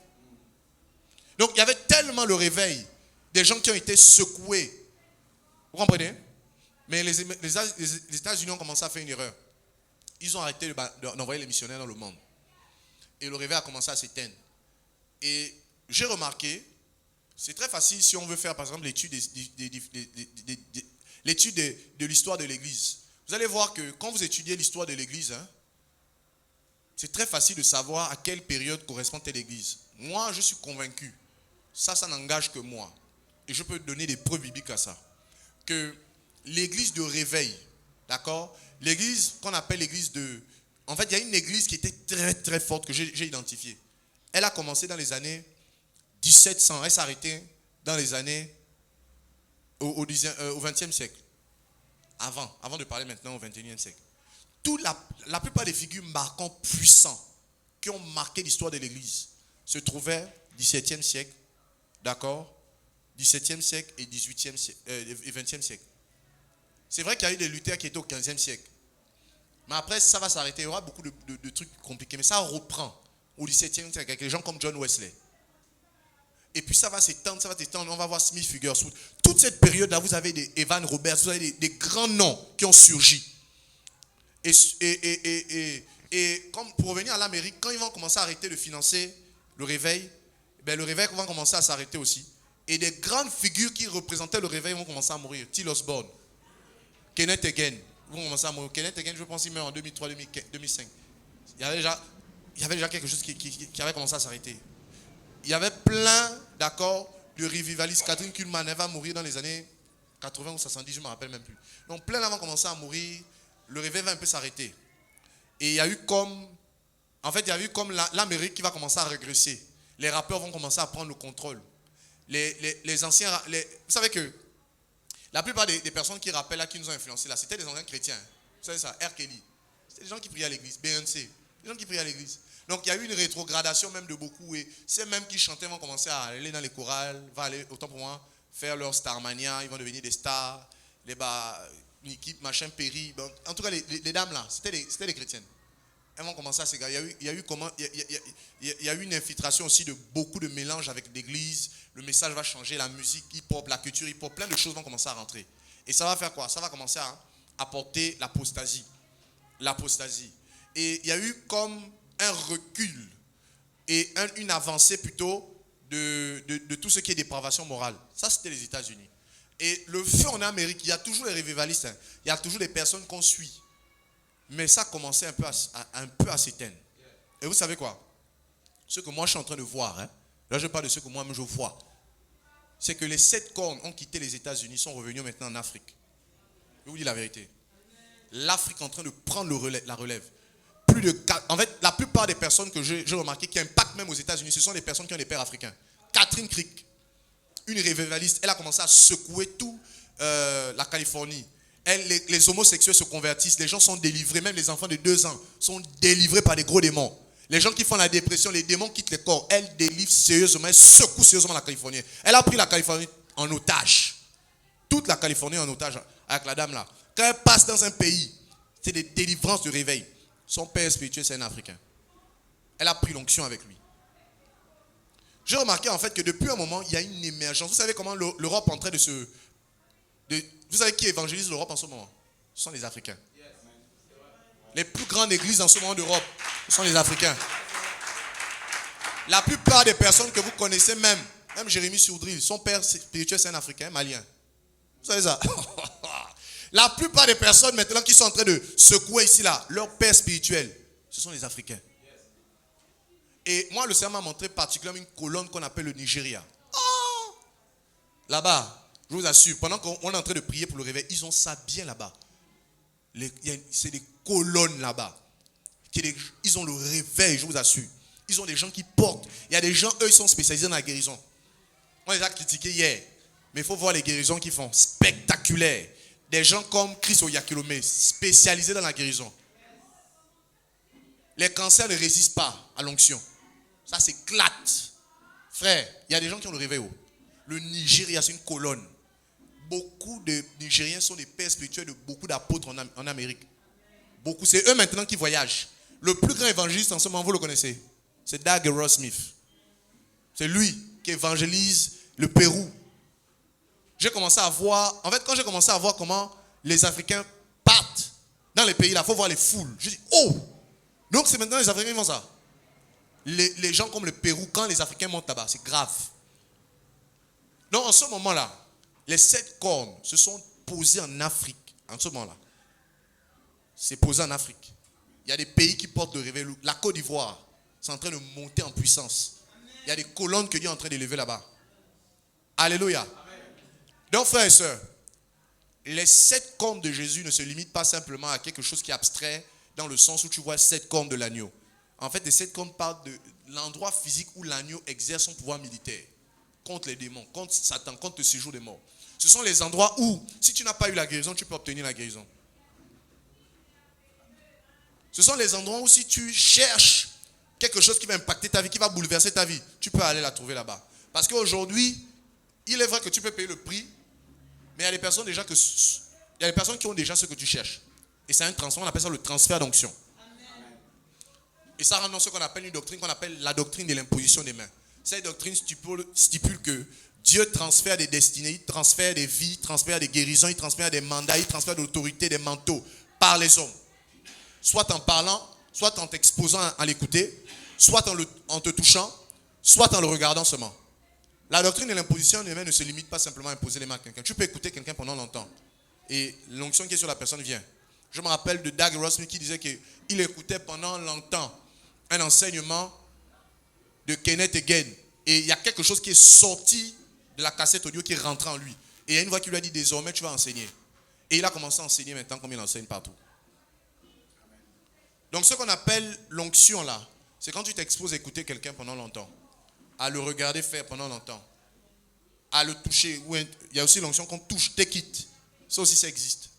Donc, il y avait tellement le réveil des gens qui ont été secoués. Vous comprenez? Mais les États-Unis ont commencé à faire une erreur. Ils ont arrêté d'envoyer les missionnaires dans le monde. Et le réveil a commencé à s'éteindre. Et j'ai remarqué, c'est très facile si on veut faire, par exemple, l'étude de l'histoire de l'Église. Vous allez voir que quand vous étudiez l'histoire de l'Église, c'est très facile de savoir à quelle période correspond telle Église. Moi, je suis convaincu, ça n'engage que moi. Et je peux donner des preuves bibliques à ça. Que l'Église de réveil D'accord? L'église qu'on appelle l'église de... En fait, il y a une église qui était très très forte que j'ai identifiée. Elle a commencé dans les années 1700. Elle s'est arrêtée dans les années au 20e siècle. Avant de parler maintenant au 21e siècle. La plupart des figures marquantes, puissantes, qui ont marqué l'histoire de l'église, se trouvaient au 17e siècle, d'accord? 17e siècle et 18e siècle, et 20e siècle. C'est vrai qu'il y a eu des lutteurs qui étaient au 15e siècle. Mais après, ça va s'arrêter. Il y aura beaucoup de trucs compliqués. Mais ça reprend au 17e siècle avec des gens comme John Wesley. Et puis ça va s'étendre. On va voir Smith Wigglesworth. Toute cette période-là, vous avez des Evan Roberts, vous avez des grands noms qui ont surgi. Et comme pour revenir à l'Amérique, quand ils vont commencer à arrêter de financer le réveil, le réveil va commencer à s'arrêter aussi. Et des grandes figures qui représentaient le réveil vont commencer à mourir. T. Osborne, Kenneth Hagin vont commencer à mourir. Kenneth Hagin, je pense qu'il meurt en 2003, 2005. Il y avait déjà quelque chose qui avait commencé à s'arrêter. Il y avait plein, d'accord, de revivalistes. Catherine Kuhlman, elle va mourir dans les années 80 ou 70, je ne me rappelle même plus. Donc plein là vont commencer à mourir. Le réveil va un peu s'arrêter. Et il y a eu comme l'Amérique qui va commencer à régresser. Les rappeurs vont commencer à prendre le contrôle. Les anciens, vous savez que la plupart des personnes qui rappellent là, qui nous ont influencés là, c'était des anciens chrétiens. Vous savez ça, R. Kelly. C'était des gens qui priaient à l'église, Beyoncé. Des gens qui priaient à l'église. Donc il y a eu une rétrogradation même de beaucoup. Et ces mêmes qui chantaient vont commencer à aller dans les chorales, vont aller, autant pour moi, faire leur Starmania, ils vont devenir des stars. Nikki, machin, Perry. Bon, en tout cas, les dames là, c'était des chrétiennes. Elles vont commencer à s'égarer. Il y a eu une infiltration aussi de beaucoup de mélanges avec l'église. Le message va changer, la musique hip-hop, la culture hip-hop, plein de choses vont commencer à rentrer. Et ça va faire quoi? Ça va commencer à apporter l'apostasie. L'apostasie. Et il y a eu comme un recul et une avancée plutôt de tout ce qui est dépravation morale. Ça, c'était les États-Unis. Et le feu en Amérique, il y a toujours les revivalistes, hein. Il y a toujours des personnes qu'on suit. Mais ça a commencé un peu à s'éteindre. Et vous savez quoi? Ce que moi je suis en train de voir, hein, là je parle de ce que moi-même je vois, c'est que les 7 cornes ont quitté les États-Unis, sont revenus maintenant en Afrique. Je vous dis la vérité. L'Afrique est en train de prendre la relève. En fait, la plupart des personnes que j'ai remarqué qui impactent même aux États-Unis, ce sont des personnes qui ont des pères africains. Catherine Crick, une revivaliste, elle a commencé à secouer tout la Californie. Les homosexuels se convertissent, les gens sont délivrés, même les enfants de 2 ans sont délivrés par des gros démons. Les gens qui font la dépression, les démons quittent les corps. Elle délivre sérieusement, elle secoue sérieusement la Californie. Elle a pris la Californie en otage. Toute la Californie en otage avec la dame là. Quand elle passe dans un pays, c'est des délivrances de réveil. Son père spirituel, c'est un Africain. Elle a pris l'onction avec lui. J'ai remarqué en fait que depuis un moment, il y a une émergence. Vous savez comment l'Europe est en train de se... Vous savez qui évangélise l'Europe en ce moment? Ce sont les Africains. Les plus grandes églises en ce moment d'Europe, ce sont les Africains. La plupart des personnes que vous connaissez, même Jérémy Sourdril, son père spirituel, c'est un Africain, malien. Vous savez ça? La plupart des personnes maintenant qui sont en train de secouer ici, là, leur père spirituel, ce sont les Africains. Et moi, le Seigneur m'a montré particulièrement une colonne qu'on appelle le Nigeria. Oh! Là-bas, je vous assure, pendant qu'on est en train de prier pour le réveil, ils ont ça bien là-bas. C'est des colonnes là-bas. Ils ont le réveil, je vous assure. Ils ont des gens qui portent. Il y a des gens, eux, ils sont spécialisés dans la guérison. On les a critiqués hier. Mais il faut voir les guérisons qu'ils font. Spectaculaires. Des gens comme Chris Oyakhilome, spécialisés dans la guérison. Les cancers ne résistent pas à l'onction. Ça s'éclate. Frère, il y a des gens qui ont le réveil. Le Nigeria, c'est une colonne. Beaucoup de Nigériens sont des pères spirituels de beaucoup d'apôtres en Amérique. Beaucoup, c'est eux maintenant qui voyagent. Le plus grand évangéliste en ce moment, vous le connaissez? C'est Doug Erosmith. C'est lui qui évangélise le Pérou. J'ai commencé à voir, en fait, quand j'ai commencé à voir comment les Africains partent dans les pays là, il faut voir les foules. Je dis, oh! Donc c'est maintenant les Africains qui font ça. Les gens comme le Pérou, quand les Africains montent là-bas, c'est grave. Donc en ce moment-là, les 7 cornes se sont posées en Afrique. En ce moment-là. C'est posé en Afrique. Il y a des pays qui portent le réveil. La Côte d'Ivoire, c'est en train de monter en puissance. Il y a des colonnes que Dieu est en train d'élever là-bas. Alléluia. Donc frères et sœurs, les 7 cornes de Jésus ne se limitent pas simplement à quelque chose qui est abstrait, dans le sens où tu vois 7 cornes de l'agneau. En fait, les 7 cornes parlent de l'endroit physique où l'agneau exerce son pouvoir militaire contre les démons, contre Satan, contre le séjour des morts. Ce sont les endroits où, si tu n'as pas eu la guérison, tu peux obtenir la guérison. Ce sont les endroits où si tu cherches quelque chose qui va impacter ta vie, qui va bouleverser ta vie, tu peux aller la trouver là-bas. Parce qu'aujourd'hui, il est vrai que tu peux payer le prix, mais il y a des personnes déjà que, il y a des personnes qui ont déjà ce que tu cherches. Et c'est un transfert, on appelle ça le transfert d'onction. Et ça rend dans ce qu'on appelle une doctrine qu'on appelle la doctrine de l'imposition des mains. Cette doctrine stipule que Dieu transfère des destinées, il transfère des vies, il transfère des guérisons, il transfère des mandats, il transfère de l'autorité, des manteaux par les hommes. Soit en parlant, soit en t'exposant à l'écouter, soit en te touchant, soit en le regardant seulement. La doctrine de l'imposition des mains ne se limite pas simplement à imposer les mains à quelqu'un. Tu peux écouter quelqu'un pendant longtemps. Et l'onction qui est sur la personne vient. Je me rappelle de Doug Rossman qui disait qu'il écoutait pendant longtemps un enseignement de Kenneth Hagin. Et il y a quelque chose qui est sorti de la cassette audio qui est rentré en lui. Et il y a une voix qui lui a dit, désormais tu vas enseigner. Et il a commencé à enseigner maintenant comme il enseigne partout. Donc ce qu'on appelle l'onction là, c'est quand tu t'exposes à écouter quelqu'un pendant longtemps, à le regarder faire pendant longtemps, à le toucher. Il y a aussi l'onction qu'on touche, take it. Ça aussi ça existe.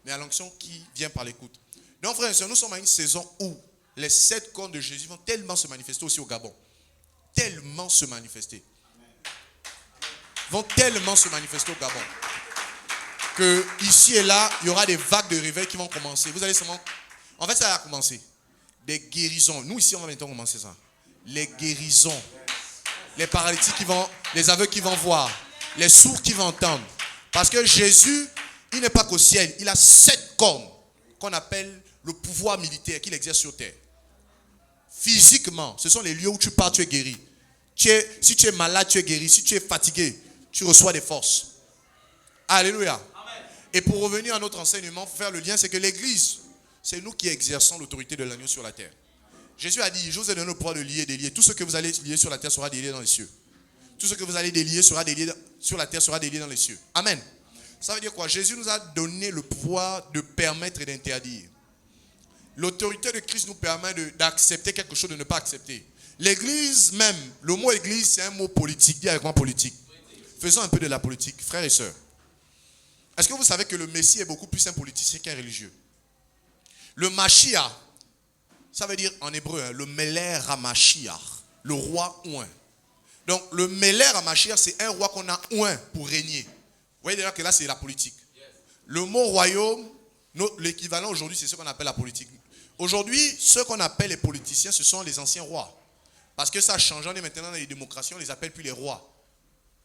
Mais il y a l'onction qui vient par l'écoute. Donc frères et sœurs, nous sommes à une saison où les 7 cornes de Jésus vont tellement se manifester aussi au Gabon. Tellement se manifester. Vont tellement se manifester au Gabon. Que ici et là, il y aura des vagues de réveil qui vont commencer. Vous allez seulement... En fait, ça va commencer. Des guérisons. Nous, ici, on va maintenant commencer ça. Les guérisons. Les paralytiques qui vont... Les aveugles qui vont voir. Les sourds qui vont entendre. Parce que Jésus, il n'est pas qu'au ciel. Il a 7 cornes qu'on appelle le pouvoir militaire qu'il exerce sur terre. Physiquement, ce sont les lieux où tu pars, tu es guéri. Si tu es malade, tu es guéri. Si tu es fatigué, tu reçois des forces. Alléluia. Amen. Et pour revenir à notre enseignement, pour faire le lien, c'est que l'église, c'est nous qui exerçons l'autorité de l'agneau sur la terre. Jésus a dit, je vous ai donné le pouvoir de lier et délier. Tout ce que vous allez lier sur la terre sera délié dans les cieux. Tout ce que vous allez délier sur la terre sera délié dans les cieux. Amen. Ça veut dire quoi? Jésus nous a donné le pouvoir de permettre et d'interdire. L'autorité de Christ nous permet d'accepter quelque chose, de ne pas accepter. L'église même, le mot église, c'est un mot politique. Dis avec moi politique. Faisons un peu de la politique, frères et sœurs. Est-ce que vous savez que le Messie est beaucoup plus un politicien qu'un religieux? Le Mashiach, ça veut dire en hébreu, le Meler HaMashiach, le roi oint. Donc le Meler HaMashiach, c'est un roi qu'on a oint pour régner. Vous voyez déjà que là, c'est la politique. Le mot royaume, l'équivalent aujourd'hui, c'est ce qu'on appelle la politique. Aujourd'hui, ceux qu'on appelle les politiciens, ce sont les anciens rois. Parce que ça a changé, on est maintenant dans les démocraties, on ne les appelle plus les rois.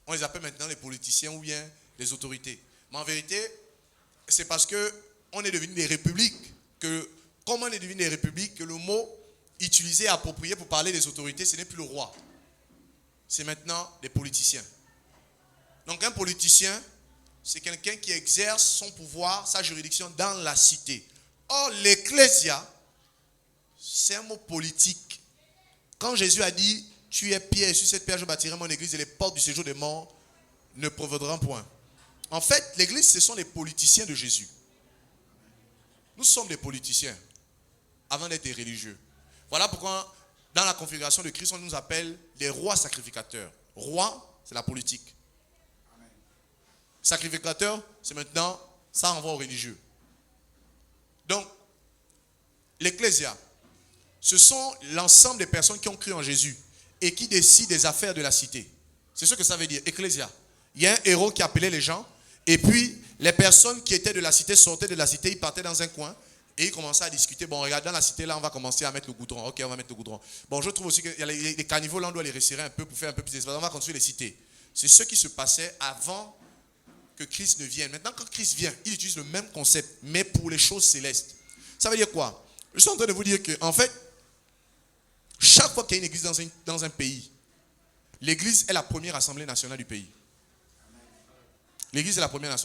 On les appelle maintenant les politiciens ou bien les autorités. Mais en vérité, c'est parce qu'on est devenu des républiques, comme on est devenu des républiques, que le mot utilisé, approprié pour parler des autorités, ce n'est plus le roi. C'est maintenant des politiciens. Donc un politicien, c'est quelqu'un qui exerce son pouvoir, sa juridiction dans la cité. Or, l'ecclésia, c'est un mot politique. Quand Jésus a dit, tu es pierre, et sur cette pierre je bâtirai mon église et les portes du séjour des morts ne prévaudront point. En fait, l'église, ce sont les politiciens de Jésus. Nous sommes des politiciens avant d'être des religieux. Voilà pourquoi, dans la configuration de Christ, on nous appelle les rois sacrificateurs. Roi, c'est la politique. Sacrificateur, c'est maintenant, ça renvoie aux religieux. Donc, l'ecclésia, ce sont l'ensemble des personnes qui ont cru en Jésus et qui décident des affaires de la cité. C'est ce que ça veut dire, ecclésia. Il y a un héros qui appelait les gens et puis les personnes qui étaient de la cité sortaient de la cité, ils partaient dans un coin et ils commençaient à discuter. Bon, regarde, dans la cité là, on va commencer à mettre le goudron. Ok, on va mettre le goudron. Bon, je trouve aussi que les caniveaux là, on doit les resserrer un peu pour faire un peu plus d'espace. On va construire les cités. C'est ce qui se passait avant que Christ ne vienne. Maintenant, quand Christ vient, il utilise le même concept, mais pour les choses célestes. Ça veut dire quoi? Je suis en train de vous dire que, en fait, chaque fois qu'il y a une église dans un pays, l'église est la première assemblée nationale du pays. L'église est la première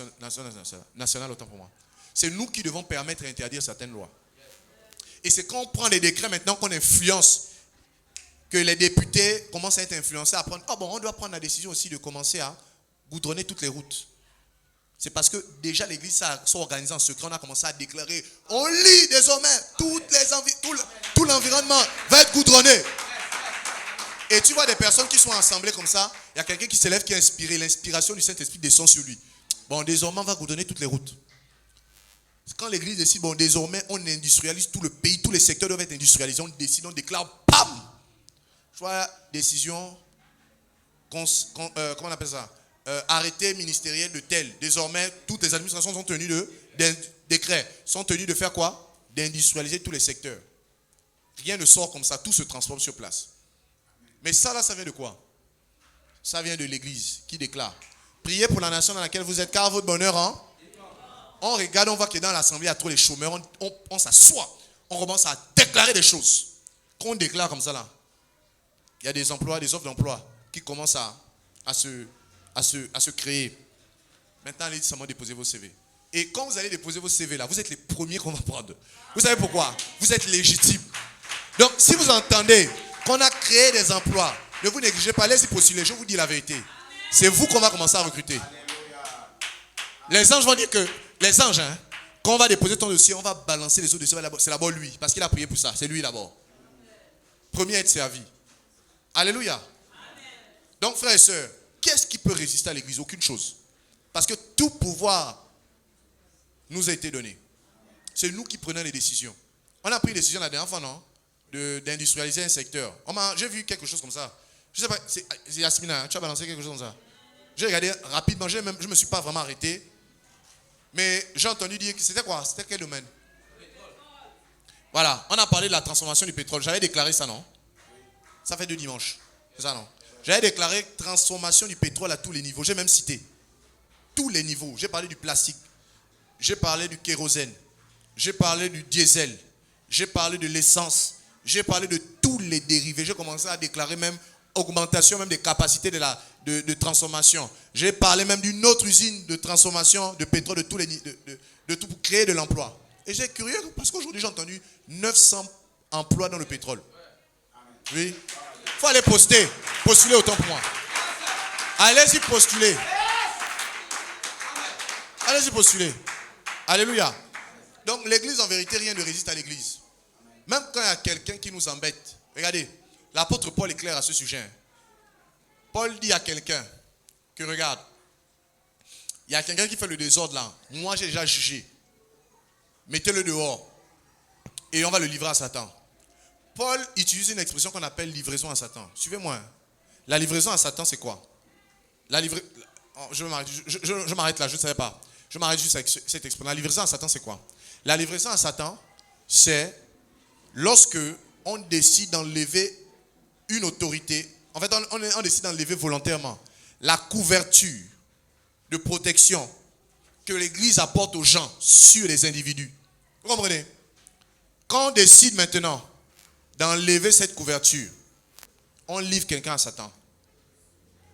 nationale, autant pour moi. C'est nous qui devons permettre et interdire certaines lois. Et c'est quand on prend des décrets maintenant qu'on influence, que les députés commencent à être influencés à prendre, on doit prendre la décision aussi de commencer à goudronner toutes les routes. C'est parce que déjà l'église s'est organisée en secret. On a commencé à déclarer, on lit désormais, tout l'environnement va être goudronné. Et tu vois des personnes qui sont assemblées comme ça, il y a quelqu'un qui se lève qui est inspiré, l'inspiration du Saint-Esprit descend sur lui. Bon, désormais on va goudronner toutes les routes. Quand l'église décide, bon, désormais on industrialise tout le pays, tous les secteurs doivent être industrialisés, on décide, on déclare, bam! Je vois, décision, comment on appelle ça? Arrêté ministériel de tel. Désormais, toutes les administrations sont tenues décrets, sont tenues de faire quoi? D'industrialiser tous les secteurs. Rien ne sort comme ça, tout se transforme sur place. Mais ça là, ça vient de quoi? Ça vient de l'église qui déclare. Priez pour la nation dans laquelle vous êtes, car votre bonheur, hein? On regarde, on voit que dans l'assemblée, il y a trop les chômeurs, on s'assoit, on commence à déclarer des choses. Qu'on déclare comme ça là, il y a des emplois, des offres d'emploi qui commencent à se créer. Maintenant, allez seulement déposer vos CV. Et quand vous allez déposer vos CV là, vous êtes les premiers qu'on va prendre. Vous savez pourquoi? Vous êtes légitimes. Donc, si vous entendez qu'on a créé des emplois, ne vous négligez pas, allez-y postuler, je vous dis la vérité. C'est vous qu'on va commencer à recruter. Les anges vont dire que, les anges, hein, quand on va déposer ton dossier, on va balancer les autres dossiers, c'est d'abord lui, parce qu'il a prié pour ça, c'est lui d'abord. Premier à être servi. Alléluia. Amen. Donc frères et sœurs, qu'est-ce qui peut résister à l'église? Aucune chose. Parce que tout pouvoir nous a été donné. C'est nous qui prenons les décisions. On a pris une décision la dernière fois, non? D'industrialiser un secteur. J'ai vu quelque chose comme ça. Je ne sais pas, c'est Yasmina, tu as balancé quelque chose comme ça. J'ai regardé rapidement, je ne me suis pas vraiment arrêté. Mais j'ai entendu dire que c'était quoi? C'était quel domaine? Voilà, on a parlé de la transformation du pétrole. J'avais déclaré ça, non? Ça fait 2 dimanches. C'est ça, non? J'avais déclaré transformation du pétrole à tous les niveaux. J'ai même cité tous les niveaux. J'ai parlé du plastique. J'ai parlé du kérosène. J'ai parlé du diesel. J'ai parlé de l'essence. J'ai parlé de tous les dérivés. J'ai commencé à déclarer même augmentation même des capacités de transformation. J'ai parlé même d'une autre usine de transformation de pétrole de tous les de tout pour créer de l'emploi. Et j'ai curieux parce qu'aujourd'hui j'ai entendu 900 emplois dans le pétrole. Oui. Il faut aller postuler autant pour moi. Allez-y postuler. Allez-y postuler. Alléluia. Donc l'église en vérité, rien ne résiste à l'église. Même quand il y a quelqu'un qui nous embête. Regardez, l'apôtre Paul est clair à ce sujet. Paul dit à quelqu'un que regarde, il y a quelqu'un qui fait le désordre là. Moi j'ai déjà jugé. Mettez-le dehors. Et on va le livrer à Satan. Paul utilise une expression qu'on appelle livraison à Satan. Suivez-moi. La livraison à Satan, c'est quoi? Je m'arrête là, je ne savais pas. Je m'arrête juste avec cette expression. La livraison à Satan, c'est quoi? La livraison à Satan, c'est lorsque on décide d'enlever une autorité. En fait, on décide d'enlever volontairement la couverture de protection que l'Église apporte aux gens sur les individus. Vous comprenez? Quand on décide maintenant d'enlever cette couverture, on livre quelqu'un à Satan.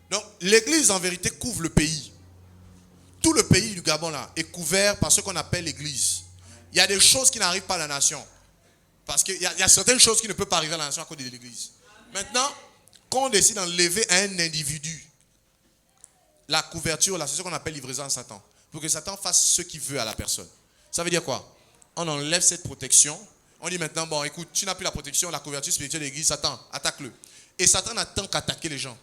Donc, l'Église en vérité couvre le pays. Tout le pays du Gabon là est couvert par ce qu'on appelle l'Église. Il y a des choses qui n'arrivent pas à la nation. Parce qu'il y a certaines choses qui ne peuvent pas arriver à la nation à cause de l'Église. Maintenant, quand on décide d'enlever à un individu la couverture, là, c'est ce qu'on appelle livraison à Satan. Pour que Satan fasse ce qu'il veut à la personne. Ça veut dire quoi? On enlève cette protection. On dit maintenant, bon, écoute, tu n'as plus la protection, la couverture spirituelle de l'Église, Satan, attaque-le. Et Satan n'attend qu'attaquer les gens.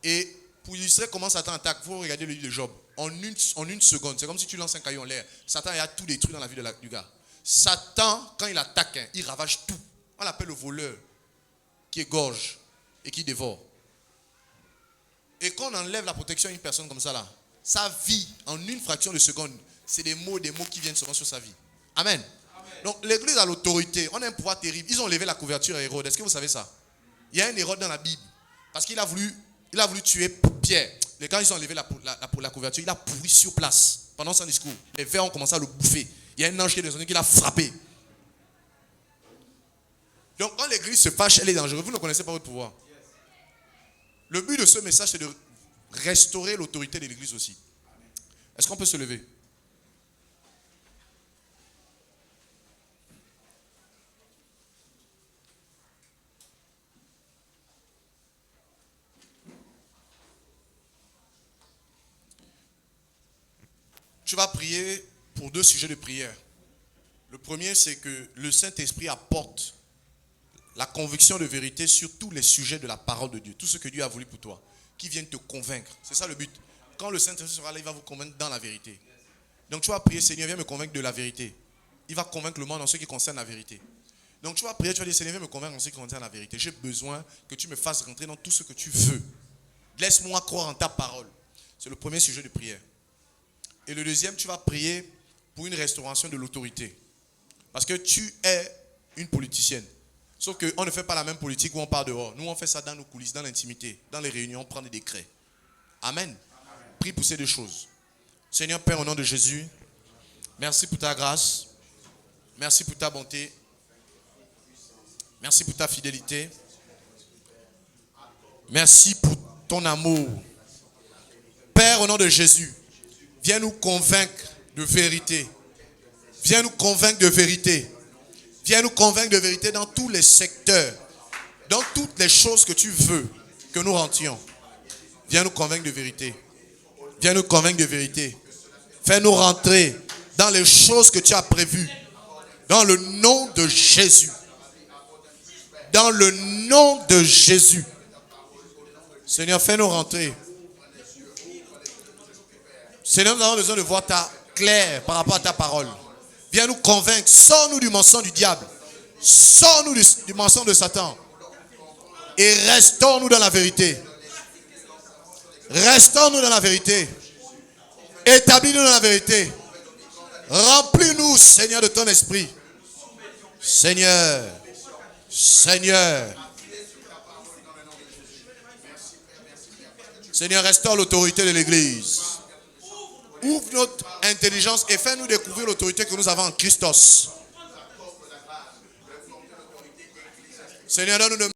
Et pour illustrer comment Satan attaque, il faut regarder le livre de Job. En une seconde, c'est comme si tu lances un caillou en l'air. Satan a tout détruit dans la vie du gars. Satan, quand il attaque, il ravage tout. On l'appelle le voleur, qui égorge et qui dévore. Et quand on enlève la protection à une personne comme ça, là, sa vie, en une fraction de seconde, c'est des mots qui viennent seulement sur sa vie. Amen. Donc l'Église a l'autorité. On a un pouvoir terrible. Ils ont levé la couverture à Hérode. Est-ce que vous savez ça? Il y a un Hérode dans la Bible. Parce qu'il a voulu tuer Pierre. Et quand ils ont levé la couverture, il a pourri sur place. Pendant son discours, les vers ont commencé à le bouffer. Il y a un ange qui est descendu qui l'a frappé. Donc quand l'Église se fâche, elle est dangereuse. Vous ne connaissez pas votre pouvoir. Le but de ce message, c'est de restaurer l'autorité de l'Église aussi. Est-ce qu'on peut se lever? tu vas prier pour 2 sujets de prière. Le premier, c'est que le Saint-Esprit apporte la conviction de vérité sur tous les sujets de la parole de Dieu. Tout ce que Dieu a voulu pour toi. Qui viennent te convaincre. C'est ça le but. Quand le Saint-Esprit sera là, il va vous convaincre dans la vérité. Donc tu vas prier, Seigneur, viens me convaincre de la vérité. Il va convaincre le monde en ce qui concerne la vérité. Donc tu vas prier, tu vas dire, Seigneur, viens me convaincre en ce qui concerne la vérité. J'ai besoin que tu me fasses rentrer dans tout ce que tu veux. Laisse-moi croire en ta parole. C'est le premier sujet de prière. Et le deuxième, tu vas prier pour une restauration de l'autorité. Parce que tu es une politicienne. Sauf qu'on ne fait pas la même politique où on part dehors. Nous, on fait ça dans nos coulisses, dans l'intimité. Dans les réunions, on prend des décrets. Amen. Prie pour ces 2 choses. Seigneur Père, au nom de Jésus, merci pour ta grâce. Merci pour ta bonté. Merci pour ta fidélité. Merci pour ton amour. Père, au nom de Jésus, viens nous convaincre de vérité. Viens nous convaincre de vérité. Viens nous convaincre de vérité dans tous les secteurs. Dans toutes les choses que tu veux que nous rentions. Viens nous convaincre de vérité. Viens nous convaincre de vérité. Fais-nous rentrer dans les choses que tu as prévues. Dans le nom de Jésus. Dans le nom de Jésus. Seigneur, fais-nous rentrer. Seigneur, nous avons besoin de voir ta claire par rapport à ta parole. Viens nous convaincre. Sors-nous du mensonge du diable. Sors-nous du mensonge de Satan. Et restons-nous dans la vérité. Restons-nous dans la vérité. Établis-nous dans la vérité. Remplis-nous, Seigneur, de ton esprit. Seigneur. Seigneur. Seigneur, restaure l'autorité de l'Église. Ouvre notre intelligence et fais-nous découvrir l'autorité que nous avons en Christos. Seigneur, donne-nous de